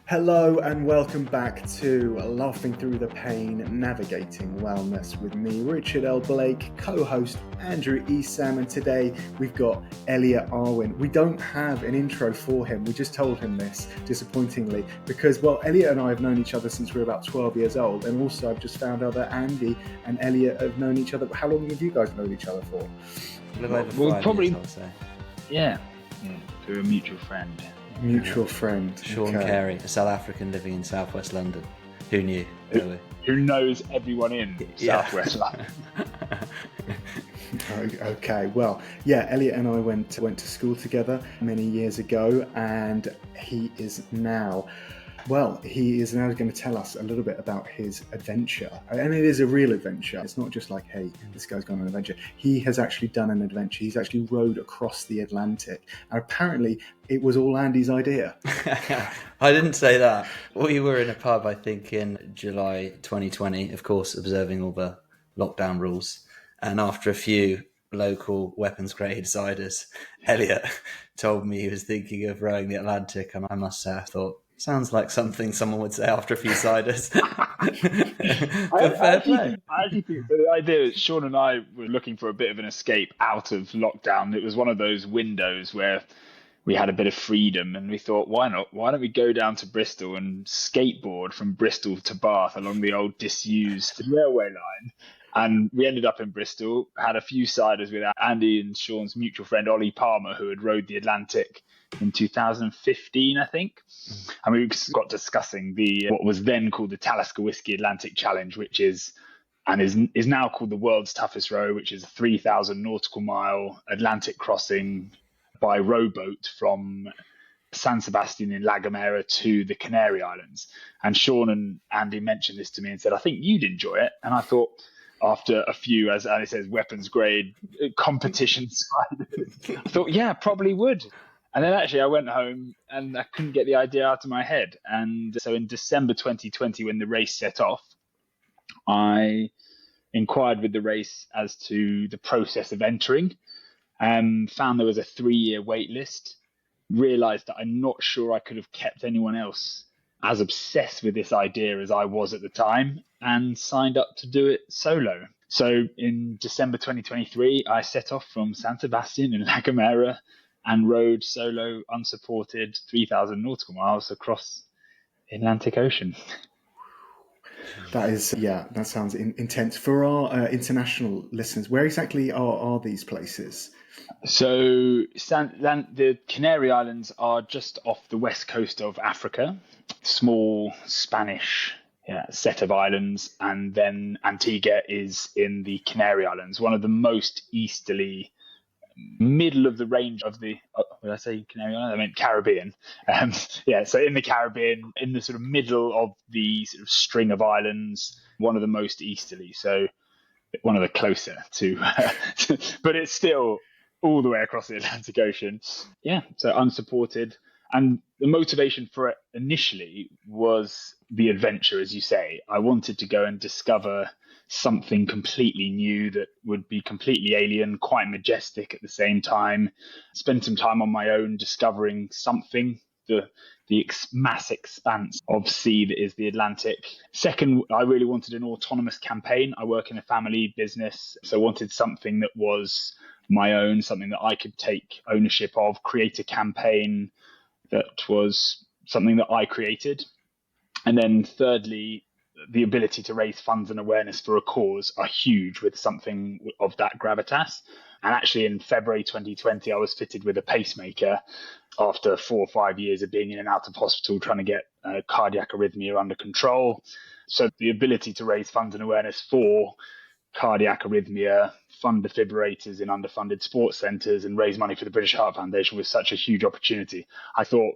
Hello and welcome back to Laughing Through the Pain, Navigating Wellness with me, Richard L. Blake, co-host Andrew Esam, and today we've got Elliot Arwin. We don't have an intro for him, we just told him this, disappointingly, because, well, Elliot and I have known each other since we were about 12 years old, and also I've just found out that Andy and Elliot have known each other. How long have you guys known each other for? A little over 5 years, I would say. Yeah, through a mutual friend. Mutual friend. Sean Carey, a South African living in southwest London. Who knew? Really? Who knows everyone in southwest London? Okay, well, yeah, Elliot and I went to school together many years ago, and he is now going to tell us a little bit about his adventure. And it is a real adventure. It's not just like, hey, this guy's gone on an adventure. He has actually done an adventure. He's actually rowed across the Atlantic. And apparently it was all Andy's idea. I didn't say that. We were in a pub, I think, in July 2020, of course, observing all the lockdown rules. And after a few local weapons-grade ciders, Elliot told me he was thinking of rowing the Atlantic. And I must say, I thought, sounds like something someone would say after a few ciders. I actually think the idea is Sean and I were looking for a bit of an escape out of lockdown. It was one of those windows where we had a bit of freedom, and we thought, why not? Why don't we go down to Bristol and skateboard from Bristol to Bath along the old disused railway line? And we ended up in Bristol, had a few ciders with Andy and Sean's mutual friend, Ollie Palmer, who had rowed the Atlantic in 2015, I think. And we got discussing what was then called the Talisker Whiskey Atlantic Challenge, which is now called the world's toughest row, which is a 3,000 nautical mile Atlantic crossing by rowboat from San Sebastian in La Gomera to the Canary Islands. And Sean and Andy mentioned this to me and said, I think you'd enjoy it. And I thought, after a few, as Andy says, weapons grade competition ciders, I thought, yeah, probably would. And then actually I went home and I couldn't get the idea out of my head. And so in December 2020, when the race set off, I inquired with the race as to the process of entering, and found there was a 3-year wait list, realized that I'm not sure I could have kept anyone else as obsessed with this idea as I was at the time, and signed up to do it solo. So in December 2023, I set off from San Sebastian in La Gomera and rowed solo, unsupported, 3,000 nautical miles across the Atlantic Ocean. That sounds intense. For our international listeners, where exactly are these places? So the Canary Islands are just off the west coast of Africa, small Spanish set of islands, and then Antigua is in the Canary Islands, one of the most easterly, middle of the range of the, did I say Canary Islands? I meant Caribbean. So in the Caribbean, in the sort of middle of the sort of string of islands, one of the most easterly, so one of the closer to, but it's still all the way across the Atlantic Ocean. Yeah, so unsupported. And the motivation for it initially was the adventure, as you say. I wanted to go and discover something completely new that would be completely alien, quite majestic at the same time. Spend some time on my own discovering something, the mass expanse of sea that is the Atlantic. Second, I really wanted an autonomous campaign. I work in a family business, so I wanted something that was my own, something that I could take ownership of, create a campaign that was something that I created. And then thirdly, the ability to raise funds and awareness for a cause are huge with something of that gravitas. And actually in February 2020, I was fitted with a pacemaker after 4 or 5 years of being in and out of hospital trying to get cardiac arrhythmia under control. So the ability to raise funds and awareness for cardiac arrhythmia, fund defibrillators in underfunded sports centres, and raise money for the British Heart Foundation was such a huge opportunity. I thought,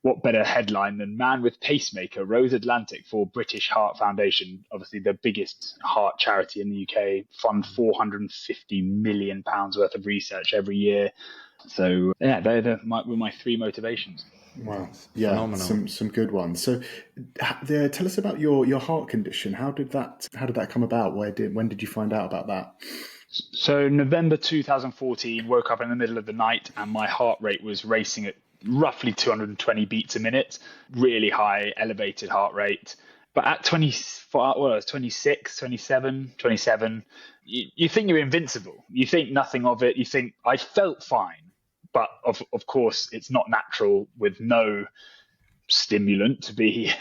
what better headline than Man with Pacemaker rows Atlantic for British Heart Foundation, obviously the biggest heart charity in the UK, fund £450 million worth of research every year. So yeah, were my 3 motivations. Wow, yeah, phenomenal. Some good ones. So tell us about your heart condition. How did that come about? When did you find out about that? So November 2014, woke up in the middle of the night and my heart rate was racing at roughly 220 beats a minute, really high, elevated heart rate. But at 26, 27, you think you're invincible. You think nothing of it. You think, I felt fine. But of course, it's not natural with no stimulant to be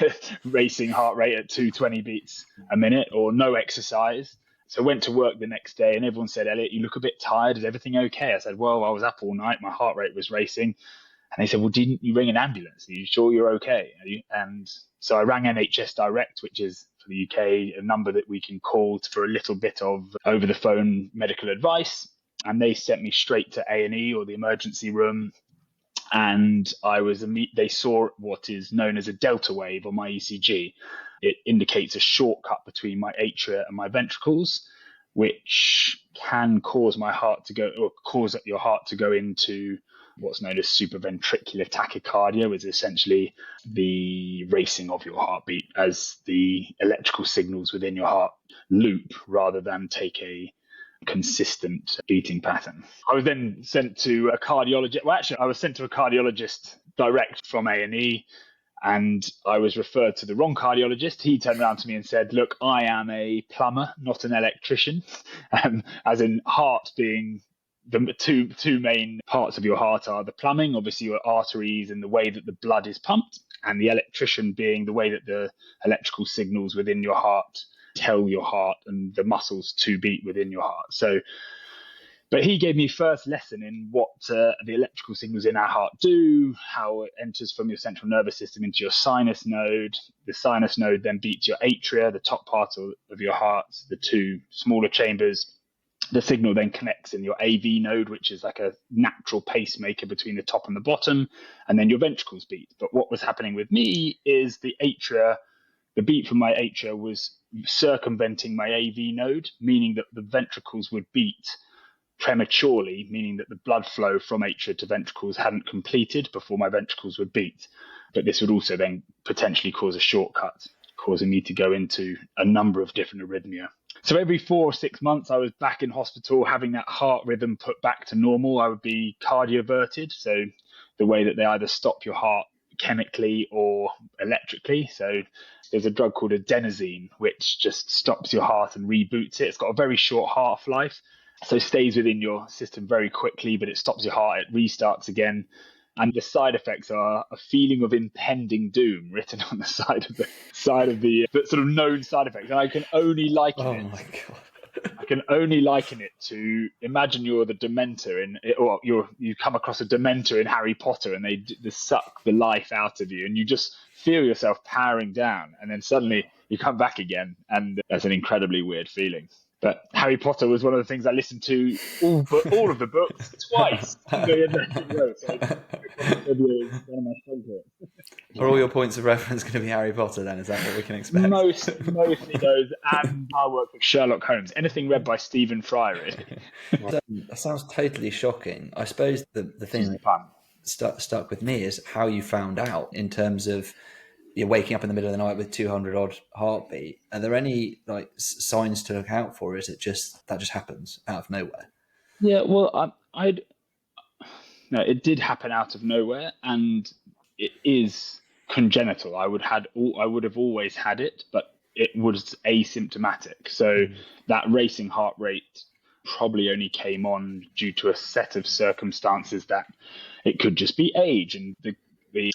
racing heart rate at 220 beats a minute or no exercise. So I went to work the next day and everyone said, Elliot, you look a bit tired. Is everything okay? I said, well, I was up all night. My heart rate was racing. And they said, well, didn't you ring an ambulance? Are you sure you're okay? And so I rang NHS Direct, which is for the UK, a number that we can call for a little bit of over the phone medical advice. And they sent me straight to A&E or the emergency room. And they saw what is known as a delta wave on my ECG. It indicates a shortcut between my atria and my ventricles, which can cause my heart to go, or cause your heart to go into what's known as supraventricular tachycardia, which is essentially the racing of your heartbeat as the electrical signals within your heart loop rather than take a consistent beating pattern. I was then sent to a cardiologist. Well, actually, I was sent to a cardiologist direct from A&E, and I was referred to the wrong cardiologist. He turned around to me and said, look, I am a plumber, not an electrician, as in heart being the two main parts of your heart are the plumbing, obviously your arteries and the way that the blood is pumped, and the electrician being the way that the electrical signals within your heart tell your heart and the muscles to beat within your heart. So, but he gave me first lesson in what the electrical signals in our heart do, how it enters from your central nervous system into your sinus node. The sinus node then beats your atria, the top part of your heart, the two smaller chambers. The signal then connects in your AV node, which is like a natural pacemaker between the top and the bottom, and then your ventricles beat. But what was happening with me is the beat from my atria was circumventing my AV node, meaning that the ventricles would beat prematurely, meaning that the blood flow from atria to ventricles hadn't completed before my ventricles would beat. But this would also then potentially cause a shortcut, causing me to go into a number of different arrhythmia. So every 4 or 6 months, I was back in hospital having that heart rhythm put back to normal. I would be cardioverted, so the way that they either stop your heart chemically or electrically. So there's a drug called adenosine, which just stops your heart and reboots it. It's got a very short half-life, so stays within your system very quickly, but it stops your heart, it restarts again. And the side effects are a feeling of impending doom written on the side of the sort of known side effects. And I can only liken it. Oh my God. I can only liken it to, imagine you're the Dementor or you come across a Dementor in Harry Potter and they suck the life out of you and you just feel yourself powering down and then suddenly you come back again, and that's an incredibly weird feeling. But Harry Potter was one of the things I listened to all of the books twice. Are all your points of reference going to be Harry Potter then? Is that what we can expect? Mostly those, and our work with Sherlock Holmes. Anything read by Stephen Fry, really. That sounds totally shocking. I suppose the thing that stuck with me is how you found out in terms of you're waking up in the middle of the night with 200 odd heartbeat. Are there any like signs to look out for? Or is it just that just happens out of nowhere? Yeah, well, no, it did happen out of nowhere, and it is congenital. I would have always had it, but it was asymptomatic. So that racing heart rate probably only came on due to a set of circumstances that it could just be age, and the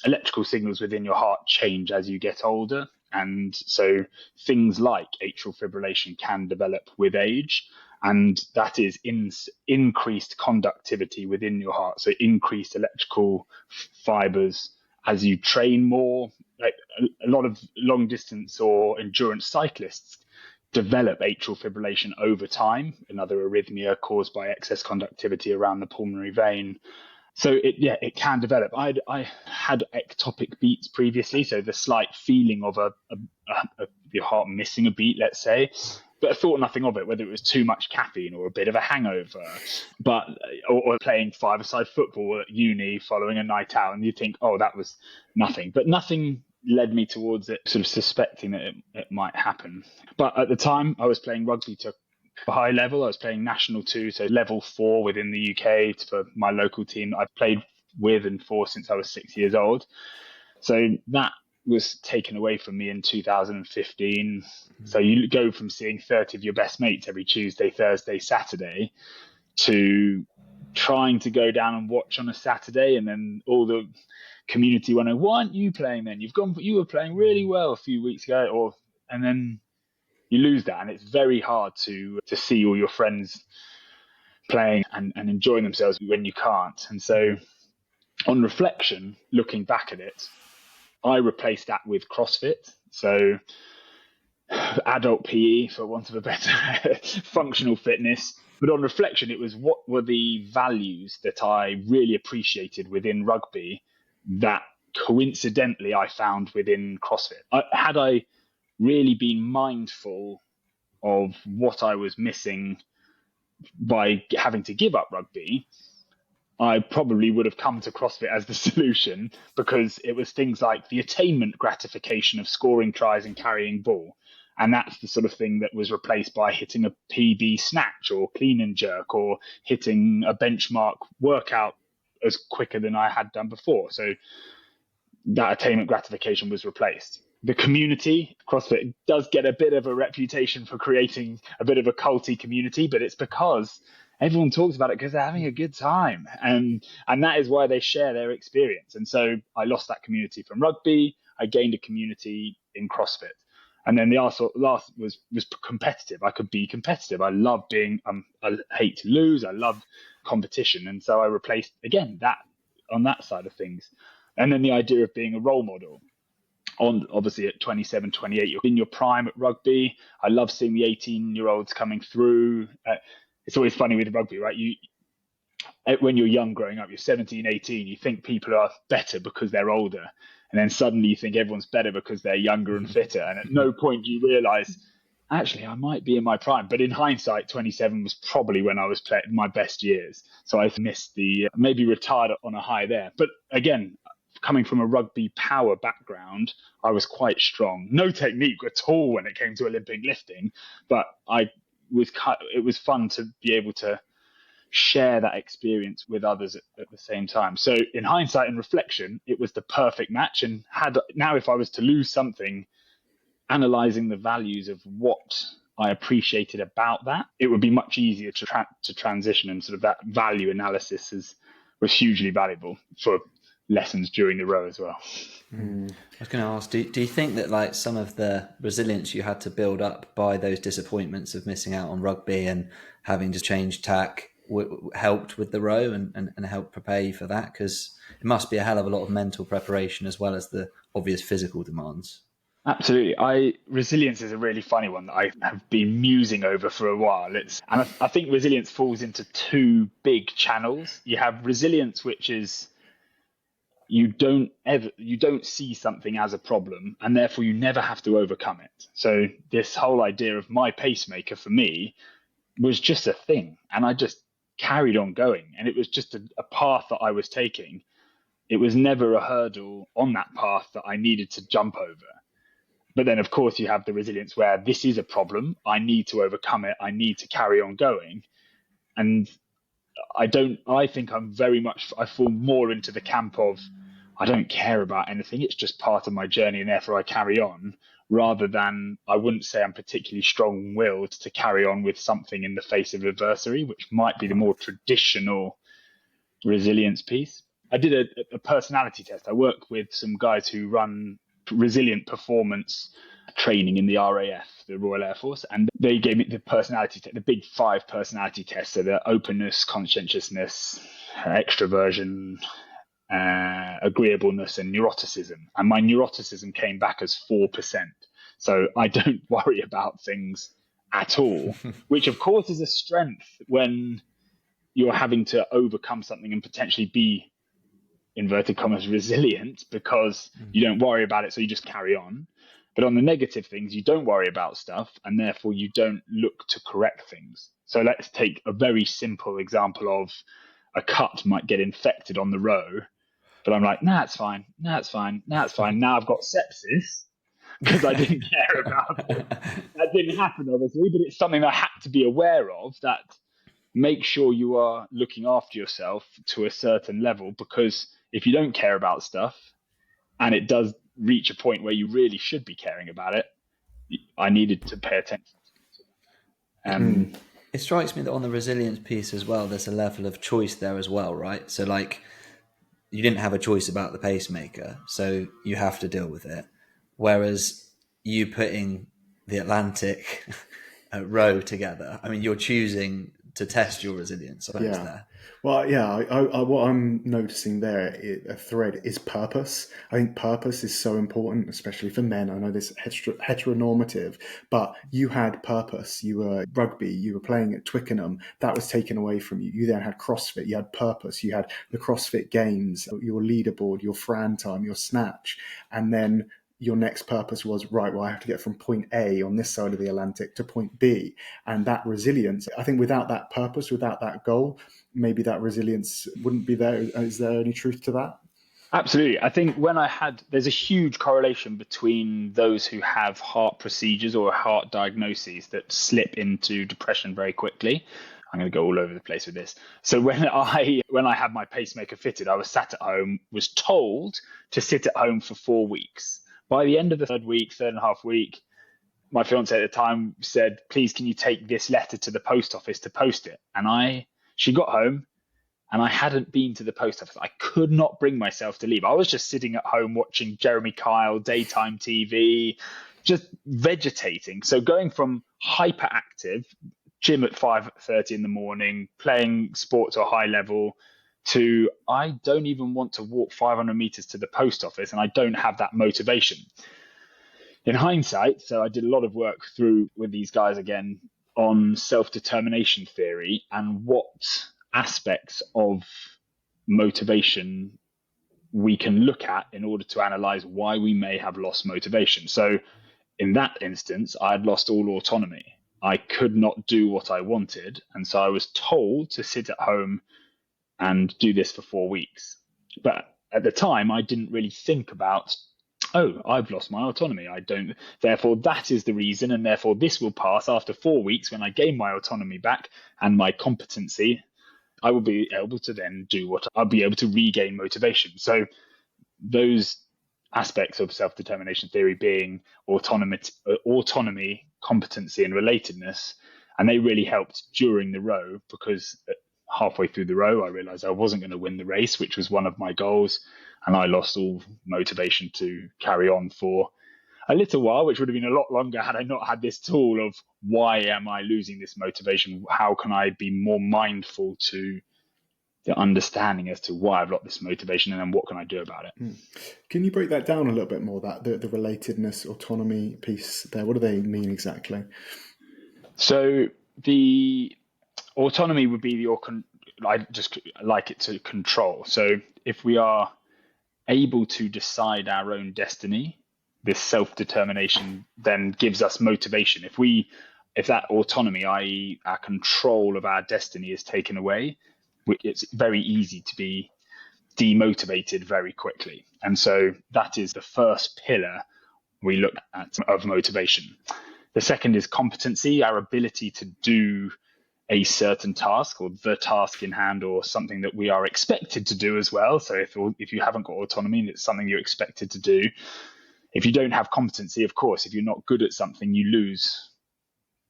electrical signals within your heart change as you get older. And so things like atrial fibrillation can develop with age, and that is increased conductivity within your heart. So increased electrical fibers as you train more. Like a lot of long distance or endurance cyclists develop atrial fibrillation over time, another arrhythmia caused by excess conductivity around the pulmonary vein. So it can develop. I had ectopic beats previously, so the slight feeling of your heart missing a beat, let's say, but I thought nothing of it, whether it was too much caffeine or a bit of a hangover, or playing five-a-side football at uni following a night out, and you think, oh, that was nothing. But nothing led me towards it, sort of suspecting that it might happen. But at the time, I was playing rugby to a high level. I was playing National 2, so level 4 within the UK for my local team. I've played with and for since I was 6 years old. So that was taken away from me in 2015. So you go from seeing 30 of your best mates every Tuesday, Thursday, Saturday to trying to go down and watch on a Saturday, and then all the community went, why aren't you playing then? You were playing really well a few weeks ago, and then you lose that, and it's very hard to see all your friends playing and enjoying themselves when you can't. And so on reflection, looking back at it, I replaced that with CrossFit. So adult PE, for want of a better functional fitness. But on reflection, it was what were the values that I really appreciated within rugby that coincidentally I found within CrossFit. Had I really been mindful of what I was missing by having to give up rugby, I probably would have come to CrossFit as the solution, because it was things like the attainment gratification of scoring tries and carrying ball. And that's the sort of thing that was replaced by hitting a PB snatch or clean and jerk or hitting a benchmark workout as quicker than I had done before. So that attainment gratification was replaced. The community, CrossFit does get a bit of a reputation for creating a bit of a culty community, but it's because everyone talks about it because they're having a good time. And that is why they share their experience. And so I lost that community from rugby. I gained a community in CrossFit. And then the last was competitive. I could be competitive. I love being, I hate to lose. I love competition. And so I replaced, again, that on that side of things. And then the idea of being a role model. Obviously at 27, 28, you're in your prime at rugby. I love seeing the 18-year-olds coming through. It's always funny with rugby, right? When you're young growing up, you're 17, 18, you think people are better because they're older. And then suddenly you think everyone's better because they're younger and fitter. And at no point do you realize, actually, I might be in my prime. But in hindsight, 27 was probably when I was playing my best years. So I missed maybe retired on a high there. But again, coming from a rugby power background, I was quite strong. No technique at all when it came to Olympic lifting, but it was fun to be able to share that experience with others at the same time. So in hindsight and reflection, it was the perfect match. And now if I was to lose something, analyzing the values of what I appreciated about that, it would be much easier to transition, and sort of that value analysis was hugely valuable for lessons during the row as well. I was going to ask, do you think that like some of the resilience you had to build up by those disappointments of missing out on rugby and having to change tack helped with the row and helped prepare you for that? Because it must be a hell of a lot of mental preparation as well as the obvious physical demands. Absolutely. Resilience is a really funny one that I have been musing over for a while. I think resilience falls into two big channels. You have resilience, which is you don't see something as a problem, and therefore you never have to overcome it. So this whole idea of my pacemaker for me was just a thing, and I just carried on going, and it was just a path that I was taking. It was never a hurdle on that path that I needed to jump over. But then of course you have the resilience where this is a problem, I need to overcome it, I need to carry on going. And I think I fall more into the camp of I don't care about anything, it's just part of my journey and therefore I carry on, rather than I wouldn't say I'm particularly strong-willed to carry on with something in the face of adversity, which might be the more traditional resilience piece. I did a personality test. I work with some guys who run resilient performance training in the RAF, the Royal Air Force, and they gave me the personality test, the big 5 personality tests. So the openness, conscientiousness, extroversion, agreeableness, and neuroticism. And my neuroticism came back as 4%. So I don't worry about things at all, which of course is a strength when you're having to overcome something and potentially be, inverted commas, resilient, because you don't worry about it, so you just carry on. But on the negative things, you don't worry about stuff, and therefore you don't look to correct things. So let's take a very simple example of a cut might get infected on the row, but I'm like, it's fine. Now I've got sepsis because I didn't care about it. That didn't happen, obviously, but it's something I had to be aware of, that make sure you are looking after yourself to a certain level, because if you don't care about stuff and it does reach a point where you really should be caring about it, I needed to pay attention. It strikes me that on the resilience piece as well, there's a level of choice there as well, right? So like, you didn't have a choice about the pacemaker, so you have to deal with it. Whereas you putting the Atlantic row together, I mean, you're choosing to test your resilience. There. Well, yeah, what I'm noticing there, a thread, is purpose. I think purpose is so important, especially for men. I know this heteronormative, but you had purpose. You were rugby, you were playing at Twickenham. That was taken away from you. You then had CrossFit, you had purpose. You had the CrossFit Games, your leaderboard, your Fran time, your snatch. And then your next purpose was, right, well, I have to get from point A on this side of the Atlantic to point B. And that resilience, I think without that purpose, without that goal, maybe that resilience wouldn't be there. Is there any truth to that? Absolutely. I think there's a huge correlation between those who have heart procedures or heart diagnoses that slip into depression very quickly. I'm going to go all over the place with this. So when I had my pacemaker fitted, I was sat at home, was told to sit at home for 4 weeks. By the end of the third and a half week, my fiance at the time said, please, can you take this letter to the post office to post it? And she got home and I hadn't been to the post office. I could not bring myself to leave. I was just sitting at home watching Jeremy Kyle, daytime TV, just vegetating. So going from hyperactive, gym at 5:30 in the morning, playing sport to a high level, to I don't even want to walk 500 meters to the post office and I don't have that motivation. In hindsight, so I did a lot of work with these guys again on self-determination theory and what aspects of motivation we can look at in order to analyze why we may have lost motivation. So in that instance, I had lost all autonomy. I could not do what I wanted. And so I was told to sit at home and do this for 4 weeks. But at the time, I didn't really think about, I've lost my autonomy. Therefore, that is the reason. And therefore, this will pass after 4 weeks when I gain my autonomy back and my competency. I will be able to then do I'll be able to regain motivation. So those aspects of self-determination theory being autonomy, competency, and relatedness. And they really helped during the row, because halfway through the row, I realized I wasn't going to win the race, which was one of my goals. And I lost all motivation to carry on for a little while, which would have been a lot longer had I not had this tool of why am I losing this motivation? How can I be more mindful to the understanding as to why I've lost this motivation, and then what can I do about it? Can you break that down a little bit more, that the relatedness, autonomy piece there? What do they mean exactly? So the autonomy would be I just like it to control. So if we are able to decide our own destiny, this self-determination then gives us motivation. If that autonomy, i.e. our control of our destiny, is taken away, it's very easy to be demotivated very quickly. And so that is the first pillar we look at of motivation. The second is competency, our ability to do a certain task, or the task in hand, or something that we are expected to do as well. So if you haven't got autonomy and it's something you're expected to do, if you don't have competency, of course, if you're not good at something, you lose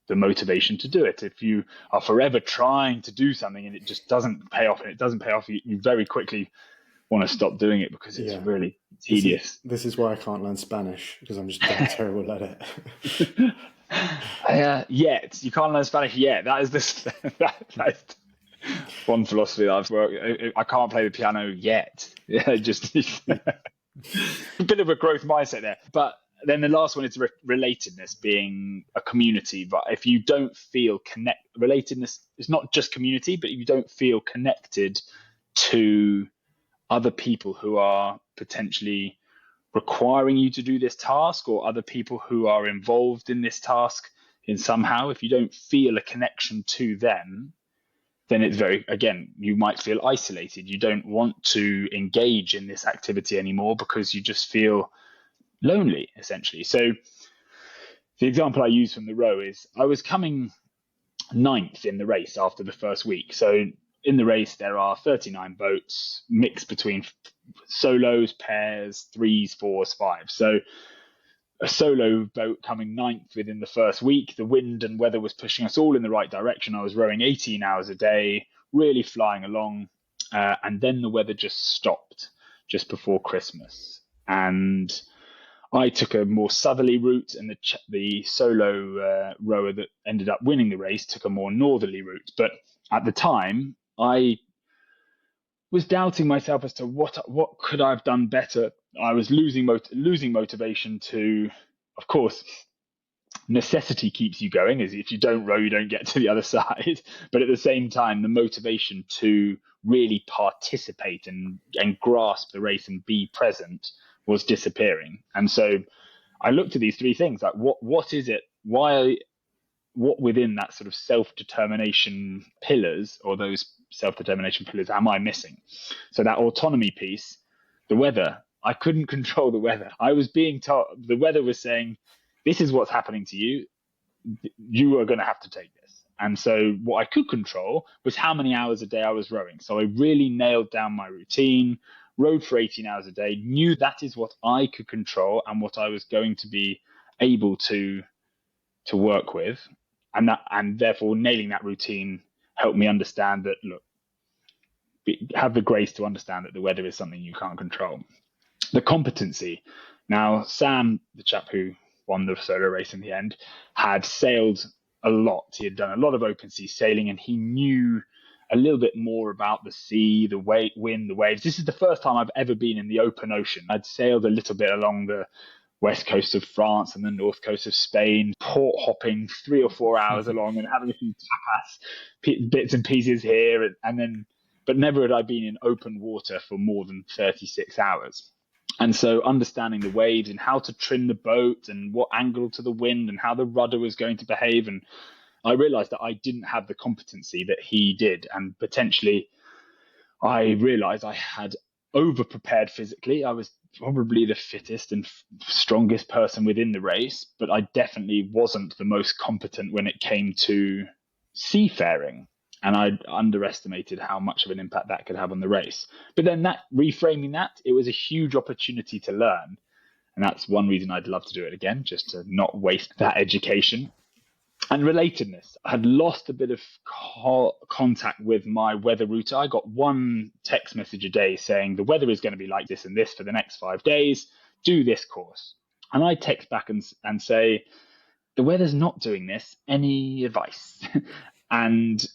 the motivation to do it. If you are forever trying to do something and it just doesn't pay off, you very quickly want to stop doing it because it's really tedious. This is why I can't learn Spanish, because I'm just terrible at it. Yet you can't learn Spanish yet. That is that is one philosophy that I've worked. I can't play the piano yet. Just a bit of a growth mindset there. But then the last one is relatedness, being a community. But if you don't feel relatedness is not just community, but if you don't feel connected to other people who are potentially requiring you to do this task, or other people who are involved in this task in somehow, if you don't feel a connection to them, then it's you might feel isolated. You don't want to engage in this activity anymore because you just feel lonely, essentially. So the example I use from the row is I was coming ninth in the race after the first week. So in the race, there are 39 boats mixed between solos, pairs, threes, fours, fives. So a solo boat coming ninth within the first week. The wind and weather was pushing us all in the right direction. I was rowing 18 hours a day, really flying along. And then the weather just stopped just before Christmas. And I took a more southerly route, and the solo rower that ended up winning the race took a more northerly route. But at the time, I was doubting myself as to what could I have done better. I was losing motivation to, of course, necessity keeps you going, as if you don't row, you don't get to the other side. But at the same time, the motivation to really participate and grasp the race and be present was disappearing. And so I looked at these three things, like what is it? What within that sort of self-determination pillars, or those self-determination pillars, am I missing? So that autonomy piece, the weather, I couldn't control the weather. I was being told, the weather was saying, this is what's happening to you. You are going to have to take this. And so what I could control was how many hours a day I was rowing. So I really nailed down my routine, rowed for 18 hours a day, knew that is what I could control and what I was going to be able to work with. And therefore nailing that routine helped me understand that, look, have the grace to understand that the weather is something you can't control. The competency. Now, Sam, the chap who won the solo race in the end, had sailed a lot. He had done a lot of open sea sailing, and he knew a little bit more about the sea, the wind, the waves. This is the first time I've ever been in the open ocean. I'd sailed a little bit along the west coast of France and the north coast of Spain, port hopping 3 or 4 hours along and having a few tapas, bits and pieces here, but never had I been in open water for more than 36 hours. And so understanding the waves and how to trim the boat and what angle to the wind and how the rudder was going to behave. And I realized that I didn't have the competency that he did. And potentially I realized I had over prepared physically. I was probably the fittest and strongest person within the race, but I definitely wasn't the most competent when it came to seafaring. And I underestimated how much of an impact that could have on the race. But then reframing that, it was a huge opportunity to learn. And that's one reason I'd love to do it again, just to not waste that education. And relatedness. I had lost a bit of contact with my weather router. I got one text message a day saying the weather is going to be like this and this for the next 5 days. Do this course. And I text back and say, the weather's not doing this. Any advice? And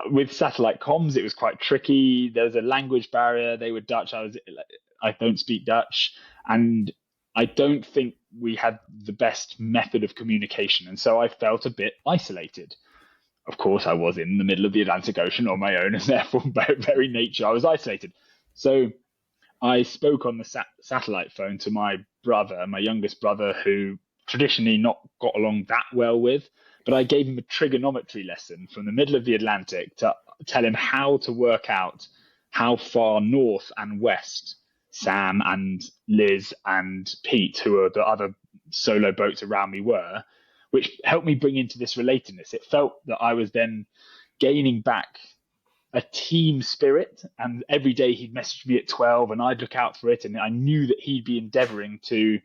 with satellite comms, it was quite tricky. There was a language barrier. They were Dutch. I don't speak Dutch. And I don't think we had the best method of communication. And so I felt a bit isolated. Of course, I was in the middle of the Atlantic Ocean on my own, and therefore, by very nature, I was isolated. So I spoke on the satellite phone to my brother, my youngest brother, who traditionally not got along that well with. But I gave him a trigonometry lesson from the middle of the Atlantic to tell him how to work out how far north and west Sam and Liz and Pete, who are the other solo boats around me, were, which helped me bring into this relatedness. It felt that I was then gaining back a team spirit, and every day he'd message me at 12 and I'd look out for it, and I knew that he'd be endeavoring to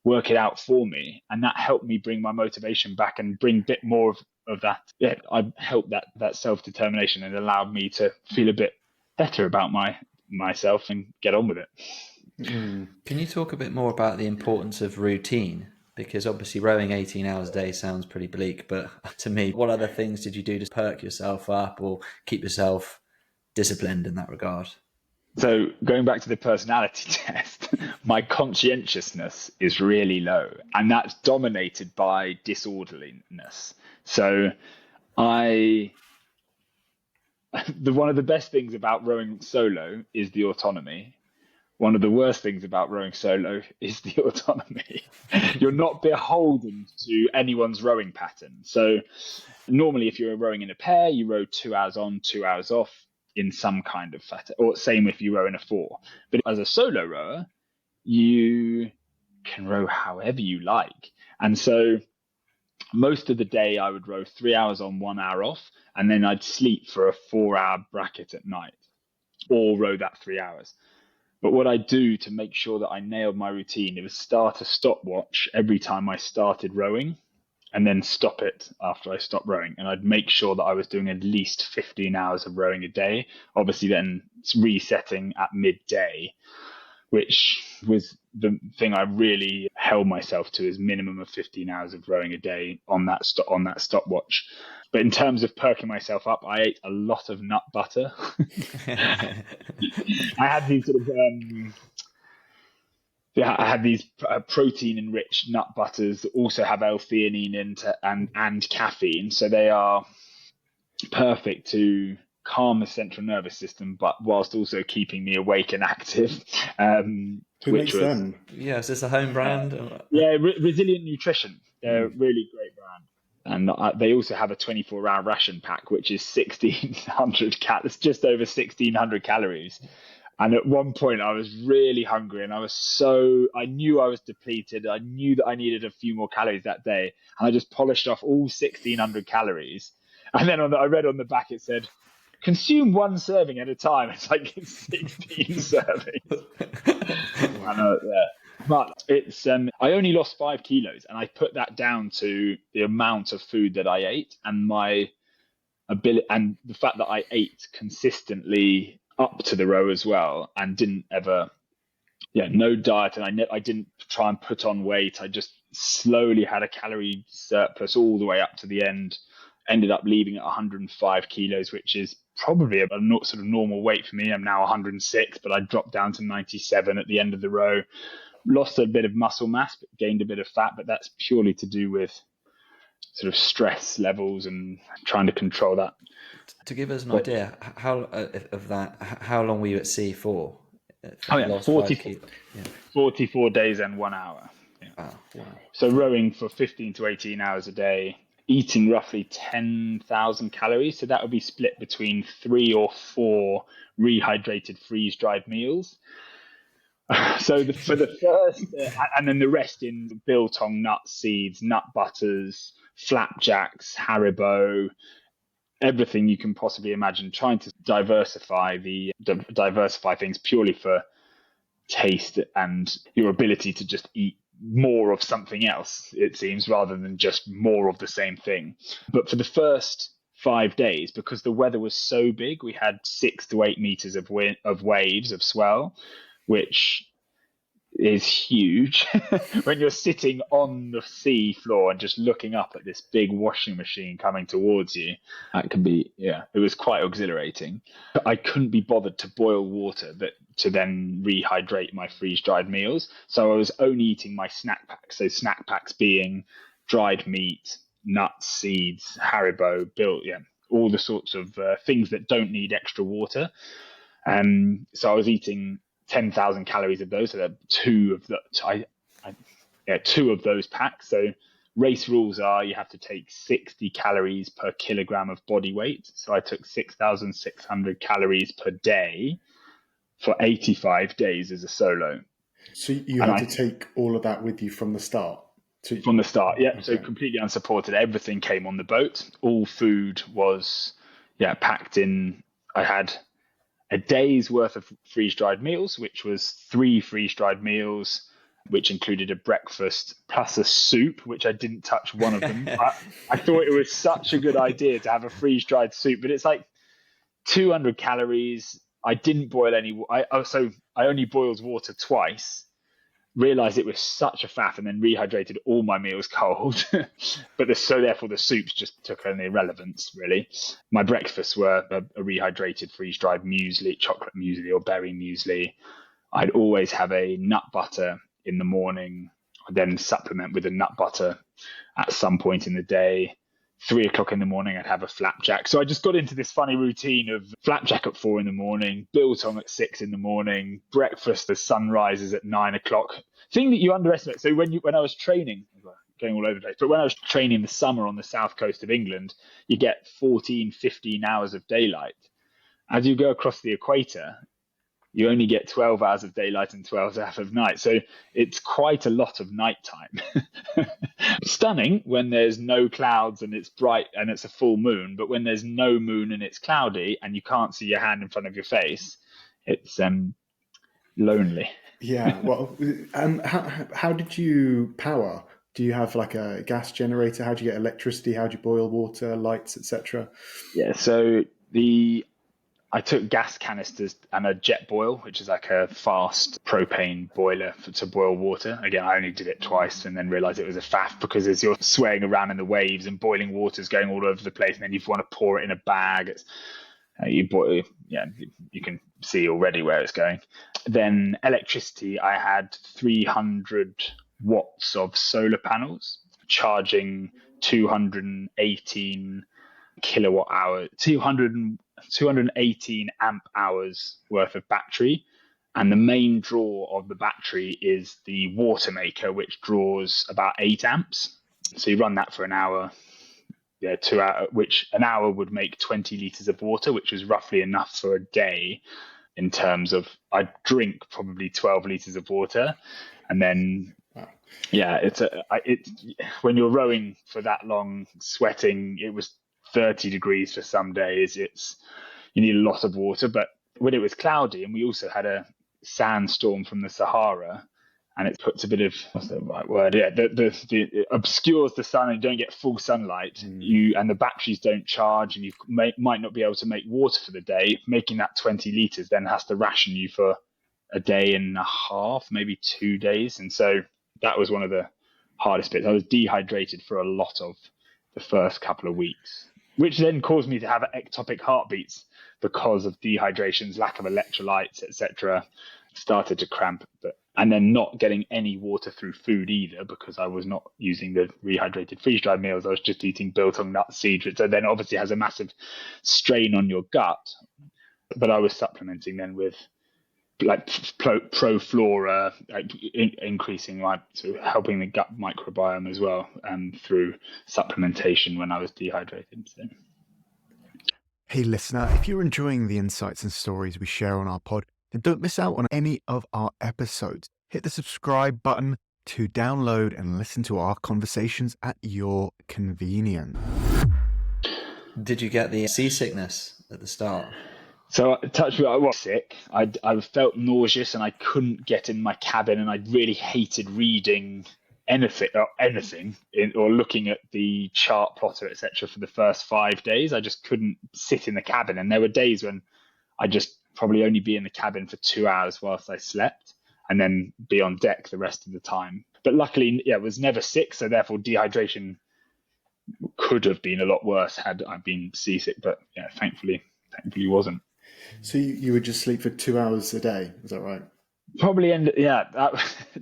work it out for me, and that helped me bring my motivation back and bring a bit more of that. Yeah, I helped that self-determination, and allowed me to feel a bit better about myself and get on with it. Can you talk a bit more about the importance of routine? Because obviously rowing 18 hours a day sounds pretty bleak, but to me, what other things did you do to perk yourself up or keep yourself disciplined in that regard? So going back to the personality test, my conscientiousness is really low, and that's dominated by disorderliness. So one of the best things about rowing solo is the autonomy. One of the worst things about rowing solo is the autonomy. You're not beholden to anyone's rowing pattern. So normally if you're rowing in a pair, you row 2 hours on, 2 hours off in some kind of pattern, or same if you row in a 4. But as a solo rower, you can row however you like. And so most of the day I would row 3 hours on, 1 hour off, and then I'd sleep for a 4-hour bracket at night, or row that 3 hours. But what I do to make sure that I nailed my routine, it was start a stopwatch every time I started rowing, and then stop it after I stopped rowing. And I'd make sure that I was doing at least 15 hours of rowing a day, obviously then resetting at midday, which was the thing I really held myself to, is minimum of 15 hours of rowing a day on that stopwatch. But in terms of perking myself up, I ate a lot of nut butter. I had these sort of I had these protein-enriched nut butters that also have L-theanine and caffeine, so they are perfect to calm the central nervous system, but whilst also keeping me awake and active. Who makes them? Yeah, is this a home brand? Resilient Nutrition. They're a really great brand. And they also have a 24-hour ration pack, which is 1,600 calories, just over 1,600 calories. And at one point I was really hungry, and I knew I was depleted. I knew that I needed a few more calories that day. And I just polished off all 1,600 calories. And then I read on the back, it said, consume 1 serving at a time. It's like 16 servings. I know, yeah. But it's I only lost 5 kilos, and I put that down to the amount of food that I ate and my ability, and the fact that I ate consistently up to the row as well, and didn't ever, no diet, and I didn't try and put on weight. I just slowly had a calorie surplus all the way up to the end. Ended up leaving at 105 kilos, which is probably a sort of normal weight for me. I'm now 106, but I dropped down to 97 at the end of the row. Lost a bit of muscle mass, but gained a bit of fat, but that's purely to do with sort of stress levels and trying to control that. To give us an idea of that, how long were you at sea for? 44 days and 1 hour. Yeah. Wow. So rowing for 15 to 18 hours a day, eating roughly 10,000 calories. So that would be split between 3 or 4 rehydrated freeze-dried meals. So for the first, and then the rest in biltong, nuts, seeds, nut butters, flapjacks, Haribo, everything you can possibly imagine, trying to diversify things purely for taste and your ability to just eat more of something else, it seems, rather than just more of the same thing. But for the first 5 days, because the weather was so big, we had 6 to 8 meters of waves of swell, which is huge when you're sitting on the sea floor and just looking up at this big washing machine coming towards you. That can be, it was quite exhilarating. I couldn't be bothered to boil water to then rehydrate my freeze-dried meals. So I was only eating my snack packs. So snack packs being dried meat, nuts, seeds, Haribo, all the sorts of things that don't need extra water. So I was eating 10,000 calories of those. So there are 2 of those packs. So race rules are you have to take 60 calories per kilogram of body weight. So I took 6,600 calories per day for 85 days as a solo. So you had to take all of that with you from the start? From the start, yeah. Okay. So Okay. Completely unsupported. Everything came on the boat. All food was, packed in. I had a day's worth of freeze-dried meals, which was 3 freeze-dried meals, which included a breakfast plus a soup, which I didn't touch one of them. I thought it was such a good idea to have a freeze-dried soup, but it's like 200 calories. I didn't boil any. So I only boiled water twice. Realized it was such a faff, and then rehydrated all my meals cold. But so therefore the soups just took an irrelevance, really. My breakfasts were a rehydrated freeze-dried muesli, chocolate muesli or berry muesli. I'd always have a nut butter in the morning, then supplement with a nut butter at some point in the day. 3 o'clock in the morning, I'd have a flapjack. So I just got into this funny routine of flapjack at 4 in the morning, biltong at 6 in the morning, breakfast as sun rises at 9 o'clock. Thing that you underestimate. So when I was training, going all over the place, but when I was training in the summer on the south coast of England, you get 14, 15 hours of daylight. As you go across the equator, you only get 12 hours of daylight and 12 hours of night. So it's quite a lot of nighttime. stunning when there's no clouds and it's bright and it's a full moon, but when there's no moon and it's cloudy and you can't see your hand in front of your face, it's lonely. Yeah. Well, how did you power? Do you have like a gas generator? How do you get electricity? How do you boil water, lights, etc.? Yeah, so I took gas canisters and a jet boil, which is like a fast propane boiler to boil water. Again, I only did it twice and then realized it was a faff, because as you're swaying around in the waves and boiling water's going all over the place, and then you want to pour it in a bag. You can see already where it's going. Then electricity, I had 300 watts of solar panels charging 218 kilowatt hour, 218 amp hours worth of battery. And the main draw of the battery is the water maker, which draws about 8 amps. So you run that for an hour. 2 hours, which an hour would make 20 liters of water, which is roughly enough for a day. In terms of, I drink probably 12 liters of water, and then when you're rowing for that long, sweating, it was 30 degrees for some days. You need a lot of water. But when it was cloudy, and we also had a sandstorm from the Sahara, and it puts a bit of, what's the right word? Yeah, it obscures the sun and you don't get full sunlight. And the batteries don't charge, and you might not be able to make water for the day. Making that 20 liters then has to ration you for a day and a half, maybe 2 days. And so that was one of the hardest bits. I was dehydrated for a lot of the first couple of weeks, which then caused me to have ectopic heartbeats because of dehydrations, lack of electrolytes, etc. Started to cramp, and then not getting any water through food either, because I was not using the rehydrated freeze-dried meals. I was just eating biltong nut seeds, which then obviously has a massive strain on your gut. But I was supplementing then with like Proflora, increasing helping the gut microbiome as well, through supplementation when I was dehydrated. So. Hey listener, if you're enjoying the insights and stories we share on our pod, then don't miss out on any of our episodes. Hit the subscribe button to download and listen to our conversations at your convenience. Did you get the seasickness at the start? So touch wood, I was sick. I felt nauseous and I couldn't get in my cabin, and I really hated reading anything or looking at the chart plotter, etc. for the first 5 days. I just couldn't sit in the cabin, and there were days when I just probably only be in the cabin for 2 hours whilst I slept, and then be on deck the rest of the time. But luckily, I was never sick, so therefore dehydration could have been a lot worse had I been seasick. But thankfully wasn't. So you would just sleep for 2 hours a day, is that right? Probably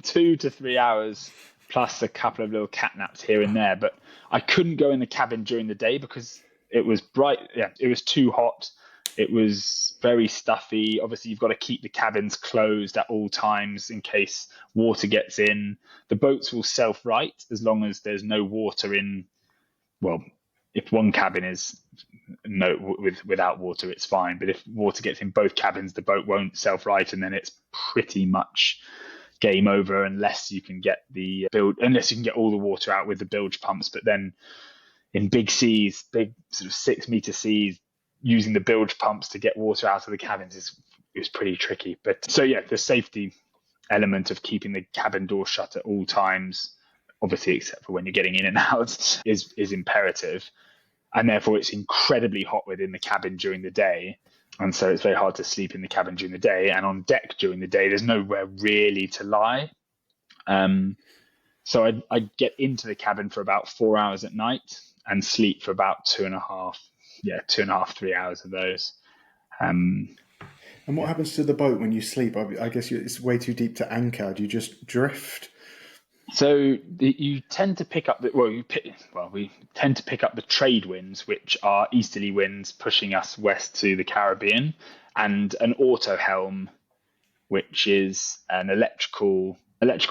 2 to 3 hours plus a couple of little cat naps here and there. But I couldn't go in the cabin during the day because it was bright. Yeah, it was too hot. It was very stuffy. Obviously, you've got to keep the cabins closed at all times in case water gets in. The boats will self-right as long as there's no water in. Well, if one cabin is without water, it's fine. But if water gets in both cabins, the boat won't self-right, and then it's pretty much game over unless you can get all the water out with the bilge pumps. But then in big seas, big sort of 6 meter seas, using the bilge pumps to get water out of the cabins is pretty tricky. But so the safety element of keeping the cabin door shut at all times, obviously except for when you're getting in and out, is imperative. And therefore it's incredibly hot within the cabin during the day. And so it's very hard to sleep in the cabin during the day. And on deck during the day, there's nowhere really to lie. So I'd get into the cabin for about 4 hours at night and sleep for about 2.5, 3 hours of those. And what happens to the boat when you sleep? I guess it's way too deep to anchor. Do you just drift? So you tend to pick up we tend to pick up the trade winds, which are easterly winds pushing us west to the Caribbean, and an auto helm, which is an electrical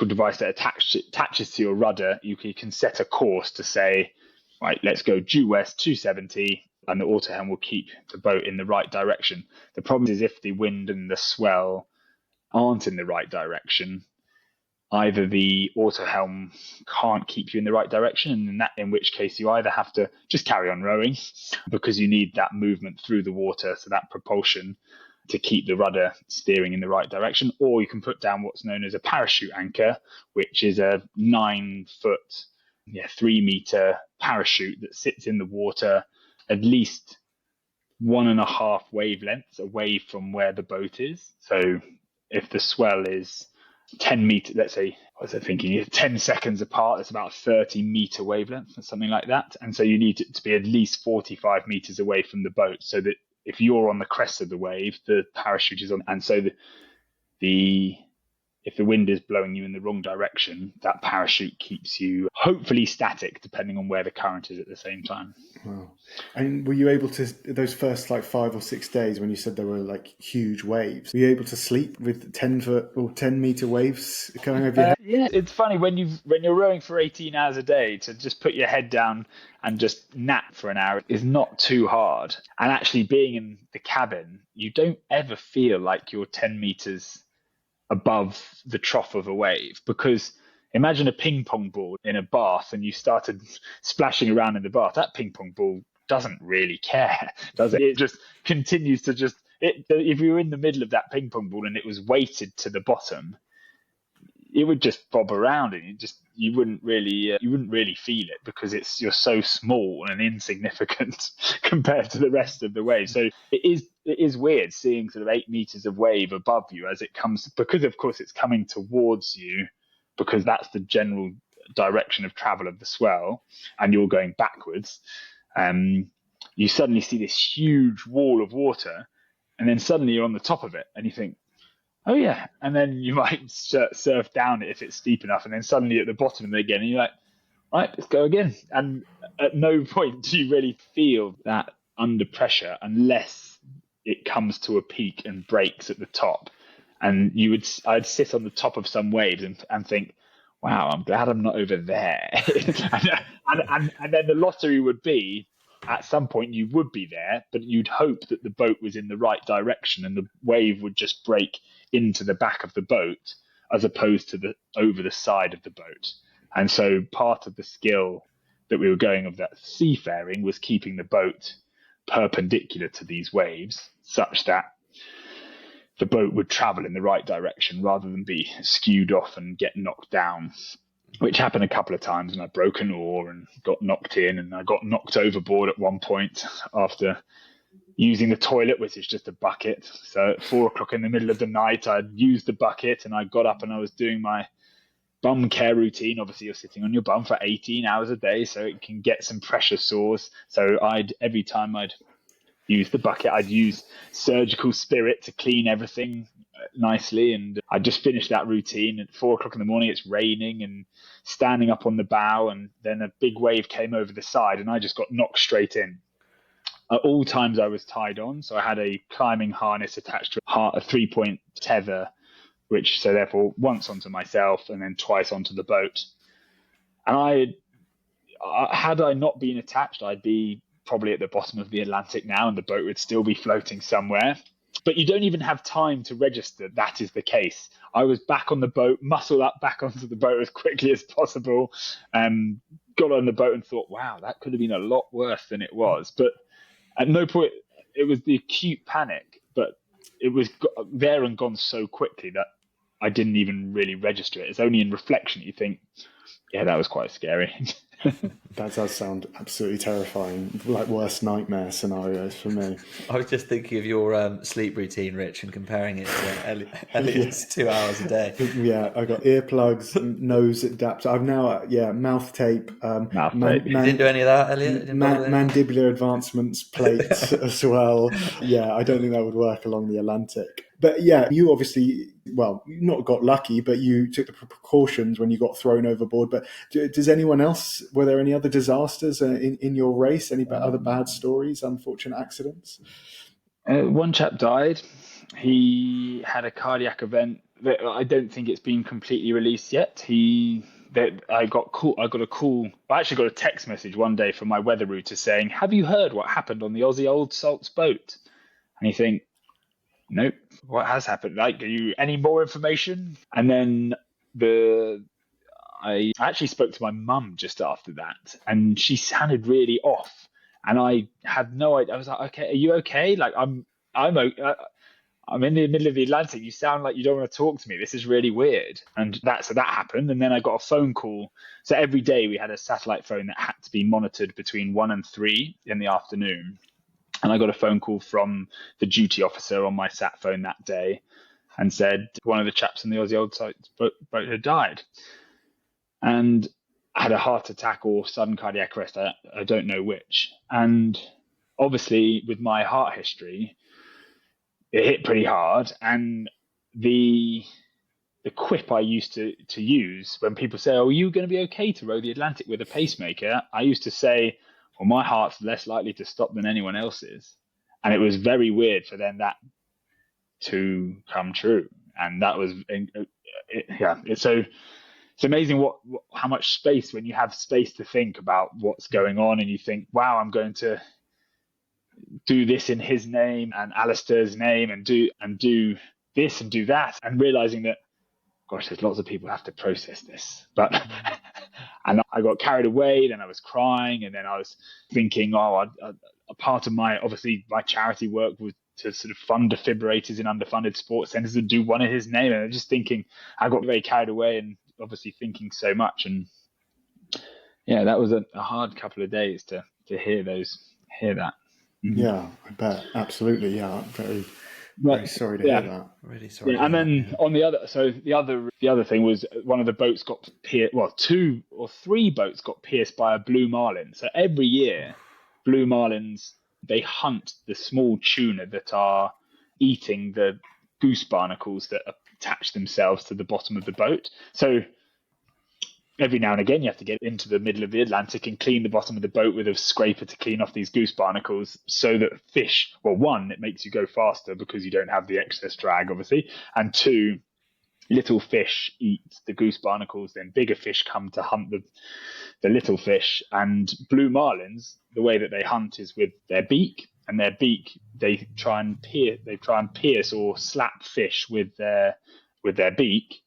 device that attaches to your rudder. You can set a course to say, right, let's go due west 270, and the auto helm will keep the boat in the right direction. The problem is if the wind and the swell aren't in the right direction, either the auto helm can't keep you in the right direction, and in which case you either have to just carry on rowing because you need that movement through the water, so that propulsion to keep the rudder steering in the right direction, or you can put down what's known as a parachute anchor, which is a 9-foot, 3-meter parachute that sits in the water at least 1.5 wavelengths away from where the boat is. So if the swell is 10 meters, let's say, what was I thinking, 10 seconds apart, it's about 30-meter wavelength or something like that. And so you need it to be at least 45 meters away from the boat, so that if you're on the crest of the wave, the parachute is on. And so if the wind is blowing you in the wrong direction, that parachute keeps you hopefully static, depending on where the current is at the same time. Wow. And were you able to, those first 5 or 6 days when you said there were huge waves, were you able to sleep with 10-foot or 10-meter waves going over your head? Yeah, it's funny when you're rowing for 18 hours a day, to just put your head down and just nap for an hour is not too hard. And actually being in the cabin, you don't ever feel like you're 10 meters above the trough of a wave, because imagine a ping pong ball in a bath and you started splashing around in the bath. That ping pong ball doesn't really care, does it? It just continues to if you were in the middle of that ping pong ball and it was weighted to the bottom, it would just bob around, and you wouldn't really feel it, because you're so small and insignificant compared to the rest of the wave. So it is weird seeing sort of 8 meters of wave above you as it comes, because of course it's coming towards you, because that's the general direction of travel of the swell, and you're going backwards. You suddenly see this huge wall of water, and then suddenly you're on the top of it, and you think, oh yeah, and then you might surf down it if it's steep enough, and then suddenly at the bottom of it again, and you're like, right, let's go again. And at no point do you really feel that under pressure unless it comes to a peak and breaks at the top. And I'd sit on the top of some waves and think, wow, I'm glad I'm not over there. and then the lottery would be, at some point you would be there, but you'd hope that the boat was in the right direction and the wave would just break into the back of the boat as opposed to over the side of the boat. And so part of the skill that we were going of that seafaring was keeping the boat perpendicular to these waves, such that the boat would travel in the right direction rather than be skewed off and get knocked down, which happened a couple of times. And I broke an oar and got knocked in, and I got knocked overboard at one point after using the toilet, which is just a bucket. So at 4:00 in the middle of the night, I'd used the bucket and I got up and I was doing my bum care routine. Obviously you're sitting on your bum for 18 hours a day, so it can get some pressure sores. So every time I'd use the bucket, I'd use surgical spirit to clean everything nicely. And I just finished that routine at 4:00 in the morning. It's raining and standing up on the bow, and then a big wave came over the side and I just got knocked straight in. At all times I was tied on, so I had a climbing harness attached to a 3-point tether, which so therefore once onto myself and then twice onto the boat. And had I not been attached, I'd be probably at the bottom of the Atlantic now, and the boat would still be floating somewhere. But you don't even have time to register that is the case. I was back on the boat, muscled up back onto the boat as quickly as possible, got on the boat and thought, wow, that could have been a lot worse than it was. But at no point, it was the acute panic, but it was there and gone so quickly that I didn't even really register it. It's only in reflection that you think, yeah, that was quite scary. That does sound absolutely terrifying. Like worst nightmare scenarios for me. I was just thinking of your sleep routine, Rich, and comparing it to Elliot's 2 hours a day. Yeah, I got earplugs, nose adapter. I've now, mouth tape. You didn't do any of that, Elliot? Mandibular advancements plates as well. Yeah, I don't think that would work along the Atlantic. But yeah, you obviously, not got lucky, but you took the precautions when you got thrown overboard. But does anyone else, were there any other disasters in your race? Any other bad stories, unfortunate accidents? One chap died. He had a cardiac event that I don't think it's been completely released yet. I actually got a text message one day from my weather router saying, have you heard what happened on the Aussie Old Salts boat? And you think, nope, what has happened? Like, are you any more information? And then I actually spoke to my mum just after that, and she sounded really off, and I had no idea. I was like, "Okay, are you okay? Like, I'm in the middle of the Atlantic. You sound like you don't want to talk to me. This is really weird." And that happened, and then I got a phone call. So every day we had a satellite phone that had to be monitored between 1 and 3 in the afternoon, and I got a phone call from the duty officer on my sat phone that day, and said one of the chaps in the Aussie Old Sites boat had died, and had a heart attack or sudden cardiac arrest. I don't know which. And obviously, with my heart history, it hit pretty hard. And the quip I used to use when people say, "Oh, are you going to be okay to row the Atlantic with a pacemaker?" I used to say, "Well, my heart's less likely to stop than anyone else's." And it was very weird for then that to come true. And that was, it's amazing how much space, when you have space to think about what's going on, and you think, wow, I'm going to do this in his name and Alistair's name, and do this and do that, and realizing that, gosh, there's lots of people who have to process this. But and I got carried away, then I was crying, and then I was thinking, a part of my charity work was to sort of fund defibrillators in underfunded sports centers and do one in his name. And I'm just thinking, I got very carried away and obviously thinking so much. And yeah, that was a hard couple of days to hear that. Mm-hmm. Yeah, I bet. Absolutely. Yeah. Very sorry to hear that. Really sorry. Yeah, and then on the other thing was, one of the boats got pierced. Well, 2 or 3 boats got pierced by a blue marlin. So every year, blue marlins, they hunt the small tuna that are eating the goose barnacles that attach themselves to the bottom of the boat. So every now and again, you have to get into the middle of the Atlantic and clean the bottom of the boat with a scraper to clean off these goose barnacles, so that fish, well, 1, it makes you go faster because you don't have the excess drag, obviously, and 2, little fish eat the goose barnacles, then bigger fish come to hunt the little fish. And blue marlins, the way that they hunt is with their beak, and their beak, they try and pierce or slap fish with their beak.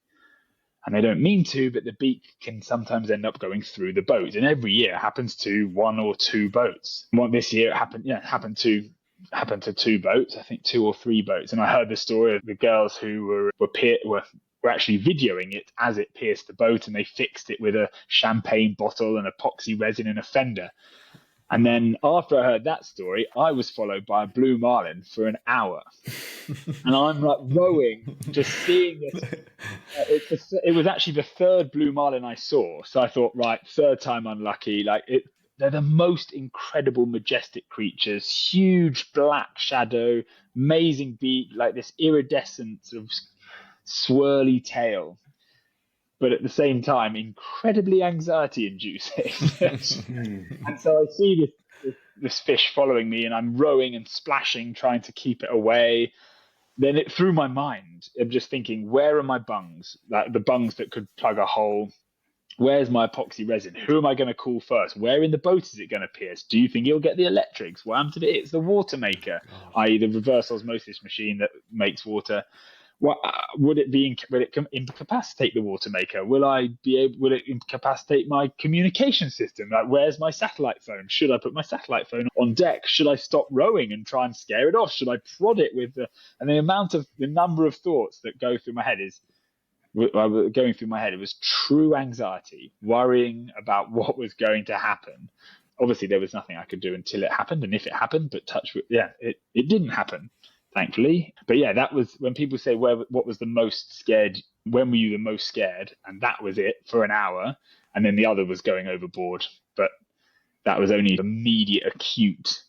And they don't mean to, but the beak can sometimes end up going through the boat. And every year it happens to 1 or 2 boats. This year it happened to 2 boats, I think 2 or 3 boats. And I heard the story of the girls who were actually videoing it as it pierced the boat, and they fixed it with a champagne bottle and epoxy resin and a fender. And then after I heard that story, I was followed by a blue marlin for an hour. And I'm like rowing, just seeing this. It was actually the 3rd blue marlin I saw. So I thought, right, 3rd time unlucky. They're the most incredible, majestic creatures, huge black shadow, amazing beak, like this iridescent sort of swirly tail, but at the same time incredibly anxiety inducing. And so I see this fish following me, and I'm rowing and splashing, trying to keep it away. Then it through my mind, I'm just thinking, where are my bungs? Like the bungs that could plug a hole. Where's my epoxy resin? Who am I going to call first? Where in the boat is it going to pierce? Do you think it'll get the electrics? What happens if it hits the water maker, i.e. the reverse osmosis machine that makes water? Would it incapacitate the water maker? Will it incapacitate my communication system? Like, where's my satellite phone? Should I put my satellite phone on deck? Should I stop rowing and try and scare it off? Should I prod it and the number of thoughts that go through my head it was true anxiety, worrying about what was going to happen. Obviously there was nothing I could do until it happened, and if it happened, but it didn't happen, thankfully. But yeah, that was when people say, what was the most scared? When were you the most scared? And that was it for an hour. And then the other was going overboard. But that was only immediate acute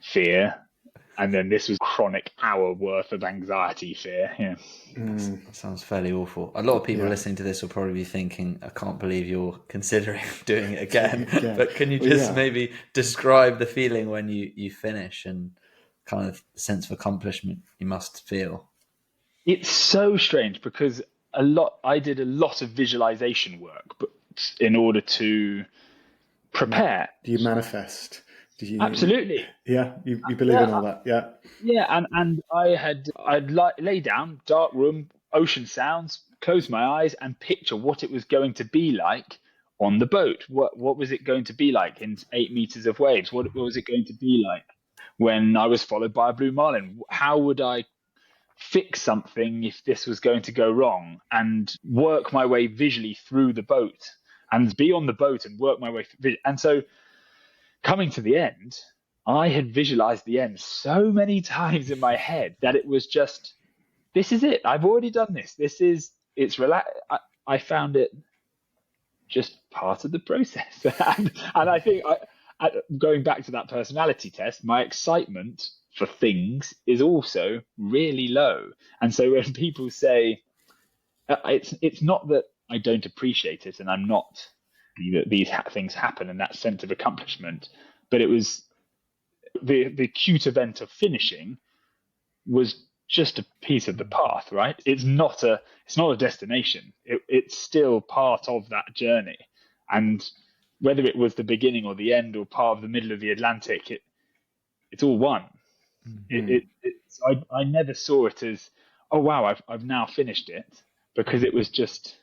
fear. And then this was chronic hour worth of anxiety fear. Yeah. That sounds fairly awful. A lot of people listening to this will probably be thinking, I can't believe you're considering doing it again. But can you just maybe describe the feeling when you finish, and kind of sense of accomplishment you must feel? It's so strange because I did a lot of visualization work, but in order to prepare. Do you manifest? Absolutely. Yeah, you believe in all that. Yeah. Yeah, and I'd lay down, dark room, ocean sounds, close my eyes and picture what it was going to be like on the boat. What was it going to be like in 8 meters of waves? What was it going to be like when I was followed by a blue marlin? How would I fix something if this was going to go wrong, and work my way visually through the boat and be on the boat and work my way through. And so coming to the end, I had visualized the end so many times in my head that it was just, this is it. I've already done this. It's relax. I found it just part of the process. and I think going back to that personality test, my excitement for things is also really low. And so when people say, it's not that I don't appreciate it and I'm not, these things happen and that sense of accomplishment, but it was the acute event of finishing was just a piece of the path, right? It's not a destination. It's still part of that journey. And whether it was the beginning or the end or part of the middle of the Atlantic, it's all one. Mm-hmm. I never saw it as, oh wow, I've now finished it, because it was just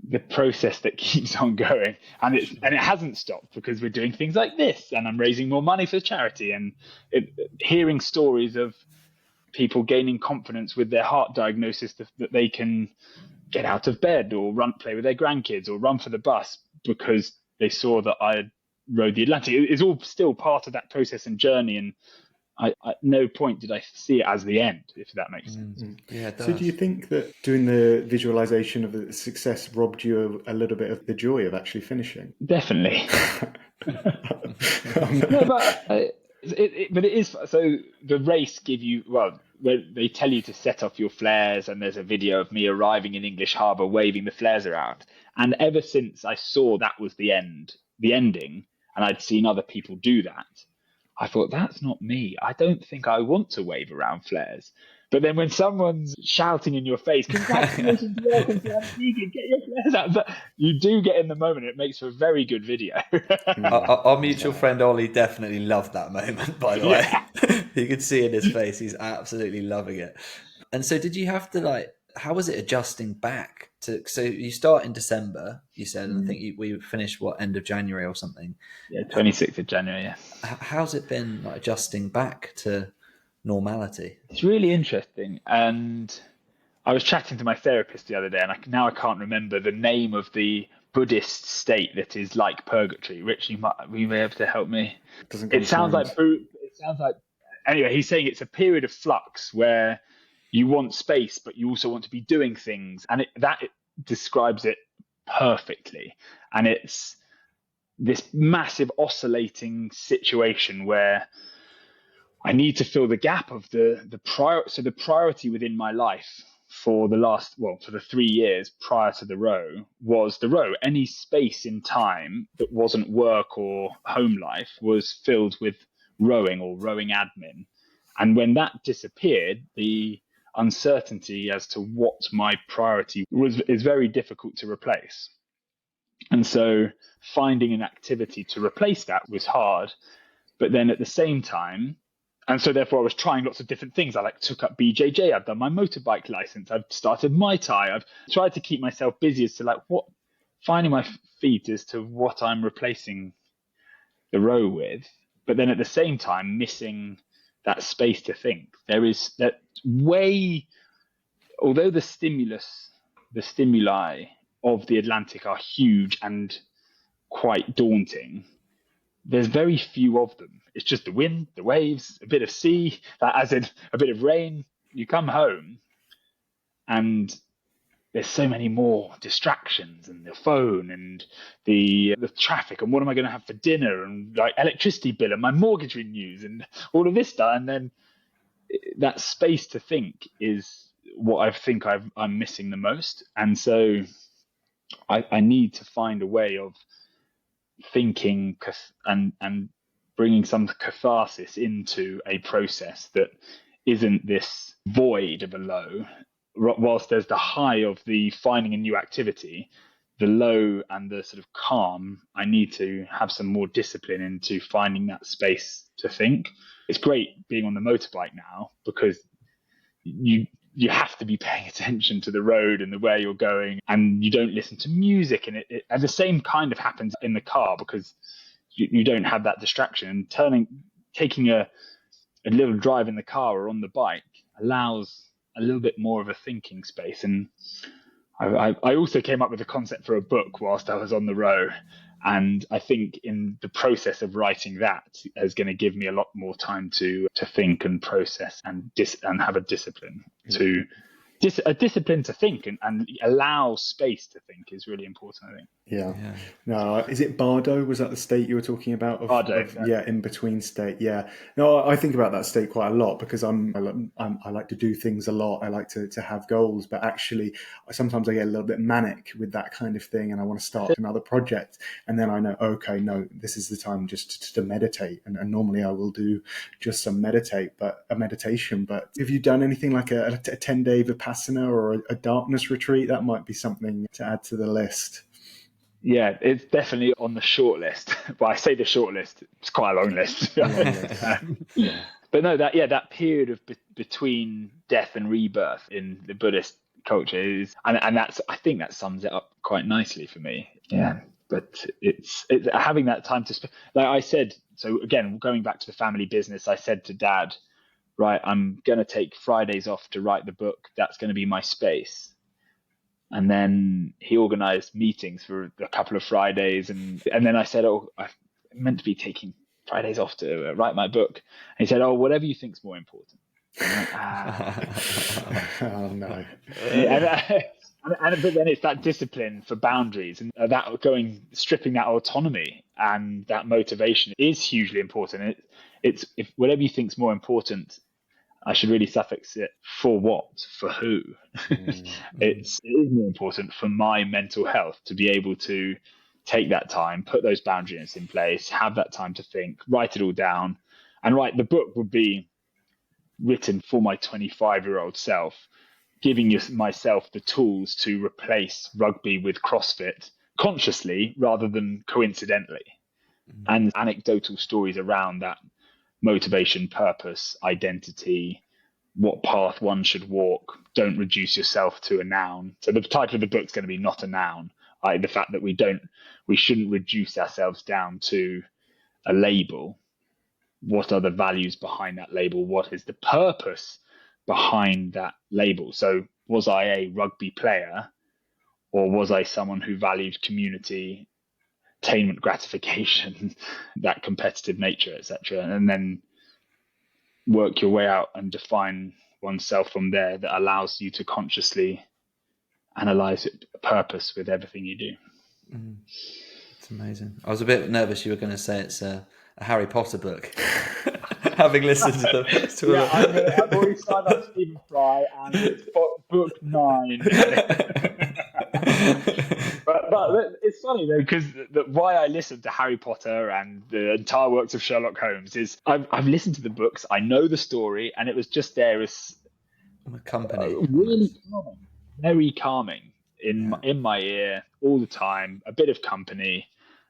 the process that keeps on going, and it hasn't stopped, because we're doing things like this, and I'm raising more money for charity, and hearing stories of people gaining confidence with their heart diagnosis that they can get out of bed or play with their grandkids or run for the bus because they saw that I had rode the Atlantic. It's all still part of that process and journey, and at no point did I see it as the end, if that makes sense. Yeah, it does. So do you think that doing the visualization of the success robbed you a little bit of the joy of actually finishing? Definitely. No, but it is. So the race give you, well, they tell you to set off your flares, and there's a video of me arriving in English Harbour waving the flares around. And ever since I saw that was the ending, and I'd seen other people do that, I thought, that's not me. I don't think I want to wave around flares. But then when someone's shouting in your face, congratulations, welcome to Antigua, get your flares out, but you do get in the moment. It makes for a very good video. Our mutual friend Ollie definitely loved that moment, by the way. You could see in his face, he's absolutely loving it. And so did you have to, how was it adjusting back to, so you start in December, you said, and I think we finished, end of January or something? Yeah, 26th of January, yeah. How's it been adjusting back to normality? It's really interesting. And I was chatting to my therapist the other day, and now I can't remember the name of the Buddhist state that is like purgatory. Rich, will you be able to help me? It sounds like, anyway, he's saying it's a period of flux where you want space, but you also want to be doing things. And that describes it perfectly. And it's this massive oscillating situation where I need to fill the gap of the priority within my life for the 3 years prior to the row was the row. Any space in time that wasn't work or home life was filled with rowing or rowing admin. And when that disappeared, the uncertainty as to what my priority is very difficult to replace. And so finding an activity to replace that was hard. But then at the same time, and so therefore I was trying lots of different things. I took up BJJ, I've done my motorbike license, I've started Muay Thai, I've tried to keep myself busy as to finding my feet as to what I'm replacing the row with. But then at the same time, missing that space to think. There is that way, although the stimuli of the Atlantic are huge and quite daunting, there's very few of them. It's just the wind, the waves, a bit of sea, as in a bit of rain. You come home and there's so many more distractions, and the phone and the traffic, and what am I going to have for dinner, and electricity bill and my mortgage renews and all of this stuff. And then that space to think is what I think I'm missing the most. And so I need to find a way of thinking and bringing some catharsis into a process that isn't this void of a low. Whilst there's the high of the finding a new activity, the low and the sort of calm, I need to have some more discipline into finding that space to think. It's great being on the motorbike now, because you have to be paying attention to the road and the where you're going, and you don't listen to music. And and the same kind of happens in the car, because you don't have that distraction. And taking a little drive in the car or on the bike allows a little bit more of a thinking space. And I also came up with a concept for a book whilst I was on the row. And I think in the process of writing that is going to give me a lot more time to think and process and have a discipline a discipline to think and allow space to think is really important, I think. Yeah. No, is it Bardo? Was that the state you were talking about? Bardo. Yeah, in between state. Yeah. No, I think about that state quite a lot, because I like to do things a lot. I like to have goals, but actually sometimes I get a little bit manic with that kind of thing, and I want to start another project, and then I know, okay, no, this is the time just to meditate, and normally I will do just some meditation. But have you done anything like a 10-day Vipassana or a darkness retreat? That might be something to add to the list. Yeah, it's definitely on the short list. Well, I say the short list, it's quite a long list. But no, that period of between death and rebirth in the Buddhist culture is, and that's, I think that sums it up quite nicely for me. Yeah. But it's having that time to spend, like I said. So again, going back to the family business, I said to Dad, right, I'm going to take Fridays off to write the book. That's going to be my space. And then he organized meetings for a couple of Fridays. And then I said, oh, I'm meant to be taking Fridays off to write my book. And he said, oh, whatever you think's more important. Oh, no. But then it's that discipline for boundaries, and that stripping that autonomy and that motivation is hugely important. It's if whatever you think's more important, I should really suffix it for what, for who. It is more important for my mental health to be able to take that time, put those boundaries in place, have that time to think, write it all down. And the book would be written for my 25-year-old self, giving myself the tools to replace rugby with CrossFit consciously rather than coincidentally. And anecdotal stories around that motivation, purpose, identity, what path one should walk. Don't reduce yourself to a noun. So the title of the book's going to be Not a Noun. The fact that we shouldn't reduce ourselves down to a label. What are the values behind that label? What is the purpose behind that label? So was I a rugby player, or was I someone who valued community, attainment, gratification, that competitive nature, etc.? And then work your way out and define oneself from there, that allows you to consciously analyze purpose with everything you do. It's amazing. I was a bit nervous you were going to say it's a Harry Potter book. Having listened to the first two. I've already signed up Stephen Fry, and it's book 9. But it's funny though, because why I listened to Harry Potter and the entire works of Sherlock Holmes is I've listened to the books, I know the story, and it was just there as company, really calming, very calming in my ear all the time. A bit of company.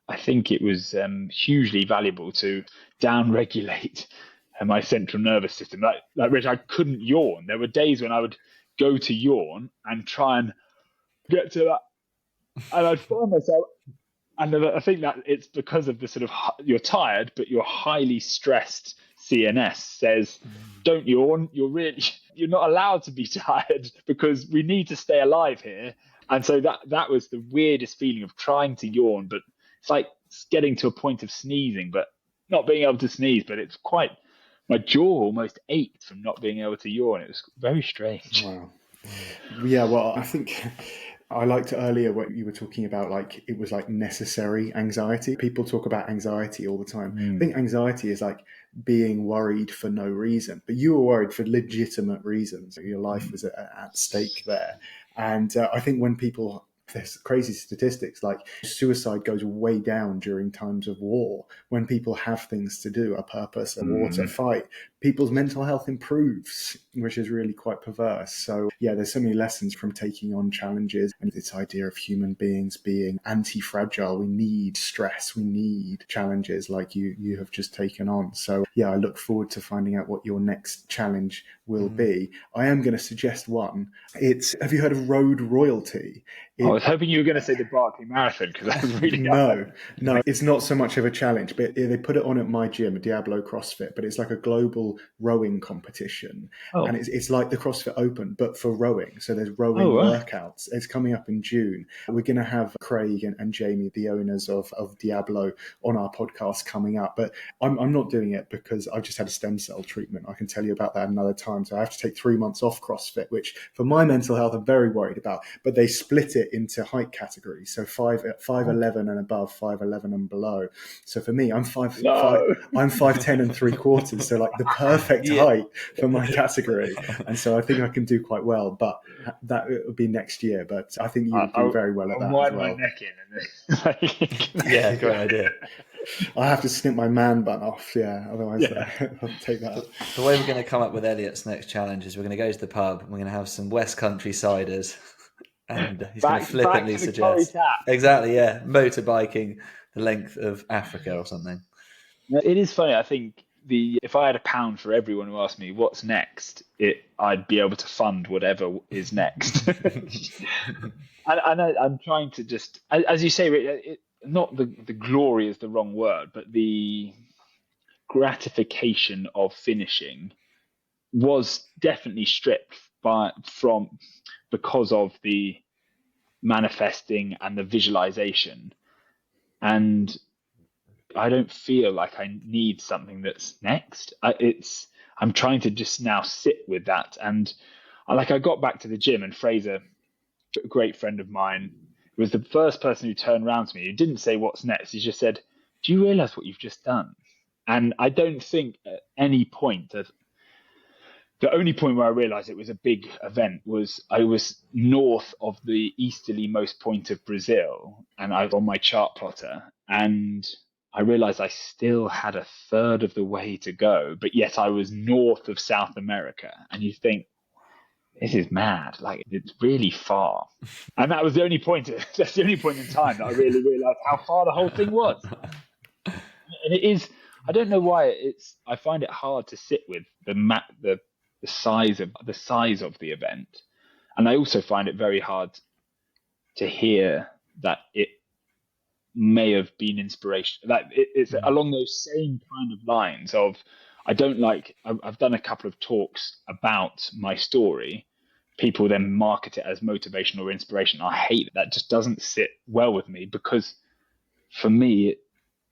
I think it was hugely valuable to down-regulate my central nervous system. Like Rich, I couldn't yawn. There were days when I would go to yawn and try and get to that, and I'd find myself. And I think that it's because of the sort of, you're tired, but you're highly stressed. CNS says, don't yawn. You're not allowed to be tired, because we need to stay alive here. And so that was the weirdest feeling of trying to yawn, but it's like getting to a point of sneezing, but not being able to sneeze. But it's my jaw almost ached from not being able to yawn. It was very strange. Wow. Yeah, well, I think I liked earlier what you were talking about, like it was like necessary anxiety. People talk about anxiety all the time. I think anxiety is like being worried for no reason, but you were worried for legitimate reasons. Your life was at stake there. And I think when people There's crazy statistics like suicide goes way down during times of war when people have things to do, a purpose, a war to fight. People's mental health improves, which is really quite perverse. So yeah, there's so many lessons from taking on challenges, and this idea of human beings being anti-fragile. We need stress, we need challenges like you have just taken on. So yeah, I look forward to finding out what your next challenge will be. I am going to suggest one. Have you heard of road royalty? I was hoping you were going to say the Barkley Marathon, because that was really no, it's not so much of a challenge, but they put it on at my gym, Diablo CrossFit, but it's like a global rowing competition. And it's like the CrossFit Open, but for rowing. So there's rowing workouts. It's coming up in June. We're going to have Craig and Jamie, the owners of Diablo, on our podcast coming up. But I'm not doing it because I've just had a stem cell treatment. I can tell you about that another time. So I have to take 3 months off CrossFit, which for my mental health, I'm very worried about. But they split it into height categories. So 5'11" and above, 5'11" and below. So for me, I'm 5'10" and 3/4. So like the perfect height for my category. And so I think I can do quite well, but that will be next year. But I think you would do very well at that as well. My neck in. Yeah, great idea. I have to snip my man bun off, otherwise I'll take that. The way we're going to come up with Elliot's next challenge is we're going to go to the pub, we're going to have some West Country ciders, and he's going to flippantly suggest... Exactly, yeah. Motorbiking the length of Africa or something. It is funny, I think if I had £1 for everyone who asked me what's next, I'd be able to fund whatever is next. and I'm trying to just, as you say, not the glory is the wrong word, but the gratification of finishing was definitely stripped because of the manifesting and the visualization. And I don't feel like I need something that's next. I'm trying to just now sit with that. And I got back to the gym, and Fraser, a great friend of mine, was the first person who turned around to me. He didn't say what's next. He just said, "Do you realize what you've just done?" And I don't think at any point the only point where I realized it was a big event was I was north of the easterlymost point of Brazil, and I was on my chart plotter, and I realized I still had a third of the way to go, but yet I was north of South America. And you think, this is mad. Like, it's really far. And that was the only point. That's the only point in time that I really realized how far the whole thing was. And it is, I don't know why I find it hard to sit with the size of the event. And I also find it very hard to hear that it may have been inspiration. That it's along those same kind of lines of, I've done a couple of talks about my story. People then market it as motivation or inspiration. I hate that. Just doesn't sit well with me, because for me, it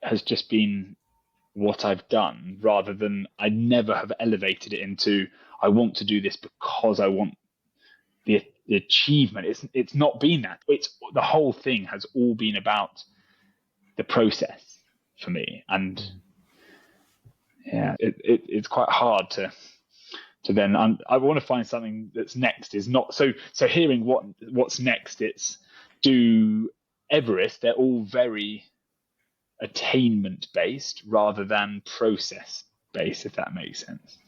has just been what I've done, rather than I never have elevated it into, I want to do this because I want the achievement. It's not been that. It's the whole thing has all been about the process for me. And it's quite hard to then, I want to find something that's next is not so hearing what's next, it's do Everest. They're all very attainment based rather than process based, if that makes sense.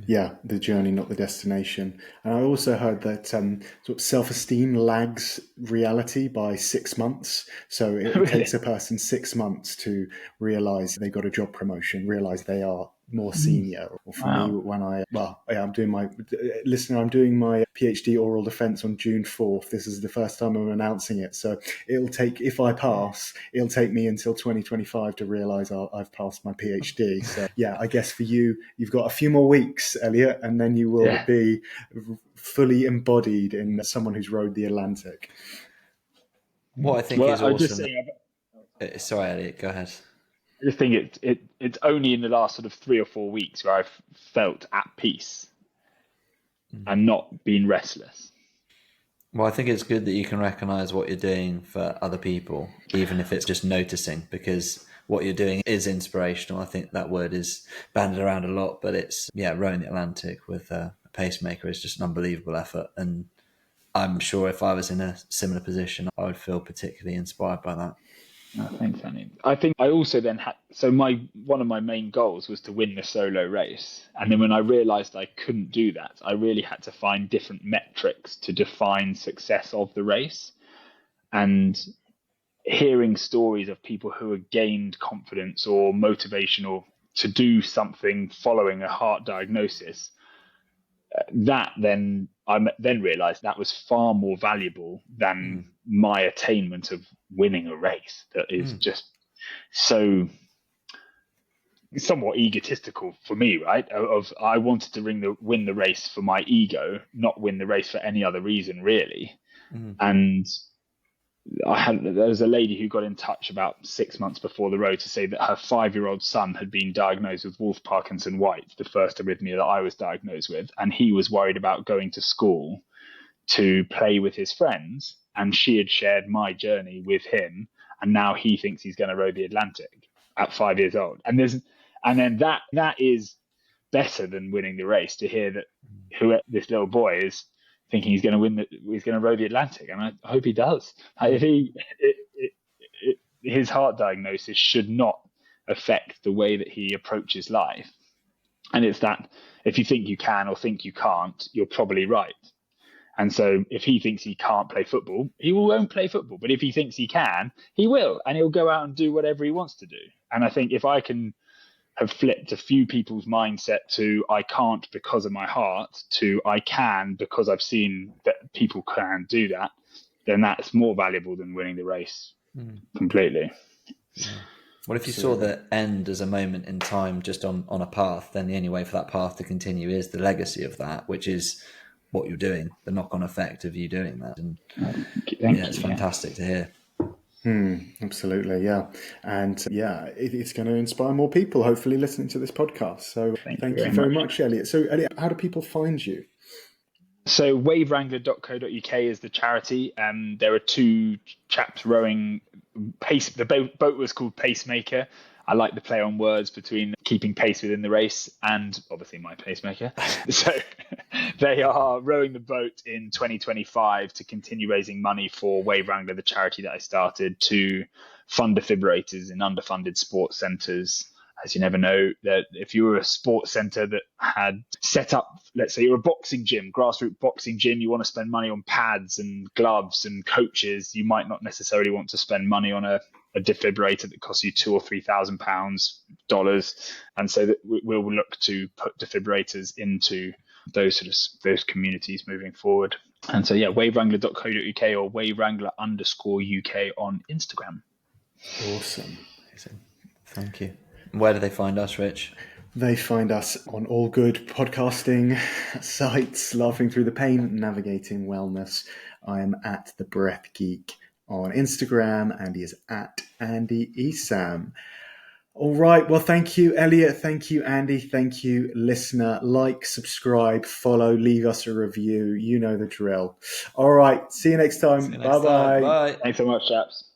Yeah, the journey, not the destination. And I also heard that sort of self-esteem lags reality by 6 months. So it takes a person 6 months to realize they got a job promotion, realize they are more senior. Or for me, when I'm doing my PhD oral defense on June 4th. This is the first time I'm announcing it. So if I pass, it'll take me until 2025 to realize I've passed my PhD. So yeah, I guess for you've got a few more weeks, Elliot, and then you will be fully embodied in someone who's rowed the Atlantic. What I think is awesome. Sorry, Elliot, go ahead. I just think it's only in the last sort of 3 or 4 weeks where I've felt at peace and not been restless. Well, I think it's good that you can recognize what you're doing for other people, even if it's just noticing, because what you're doing is inspirational. I think that word is bandied around a lot, but it's, rowing the Atlantic with a pacemaker is just an unbelievable effort. And I'm sure if I was in a similar position, I would feel particularly inspired by that. No, thanks, Annie. I think I also then had, so one of my main goals was to win the solo race. And then when I realized I couldn't do that, I really had to find different metrics to define success of the race. And hearing stories of people who had gained confidence or motivational to do something following a heart diagnosis, that then I then realized that was far more valuable than my attainment of winning a race. That is just so somewhat egotistical for me, right? Of I wanted to win the race for my ego, not win the race for any other reason, really. And there was a lady who got in touch about 6 months before the road to say that her 5-year-old son had been diagnosed with Wolff Parkinson White, the first arrhythmia that I was diagnosed with, and he was worried about going to school to play with his friends, and she had shared my journey with him, and now he thinks he's going to row the Atlantic at 5 years old. And then that is better than winning the race, to hear that this little boy is thinking he's going to row the Atlantic, and I hope he does. His heart diagnosis should not affect the way that he approaches life. And it's that if you think you can or think you can't, you're probably right. And so if he thinks he can't play football, he won't play football. But if he thinks he can, he will, and he'll go out and do whatever he wants to do. And I think if I can have flipped a few people's mindset to I can't because of my heart to I can because I've seen that people can do that, then that's more valuable than winning the race completely. Yeah. What if you saw the end as a moment in time, just on a path? Then the only way for that path to continue is the legacy of that, which is what you're doing, the knock-on effect of you doing that. And it's fantastic to hear. Absolutely, yeah. And it's going to inspire more people, hopefully, listening to this podcast. So thank you very much, Elliot. So, Elliot, how do people find you? So wavewrangler.co.uk is the charity. There are 2 chaps rowing pace. The boat was called Pacemaker. I like the play on words between keeping pace within the race and obviously my pacemaker. So they are rowing the boat in 2025 to continue raising money for Wave Wrangler, the charity that I started, to fund defibrillators in underfunded sports centres. As you never know, that if you were a sports centre that had set up, let's say you're a boxing gym, grassroots boxing gym, you want to spend money on pads and gloves and coaches, you might not necessarily want to spend money on a defibrillator that costs you $2,000 or $3,000 And so that we'll look to put defibrillators into those communities moving forward. And so wavewrangler.co.uk or wavewrangler_UK on Instagram. Awesome. Amazing. Thank you. Where do they find us, Rich? They find us on all good podcasting sites, Laughing Through the Pain, Navigating Wellness. I am at The Breath Geek on Instagram. Andy is at Andy Esam. All right. Well, thank you, Elliot. Thank you, Andy. Thank you, listener. Like, subscribe, follow, leave us a review. You know the drill. All right. See you next time. Bye-bye. Bye. Thanks so much, chaps.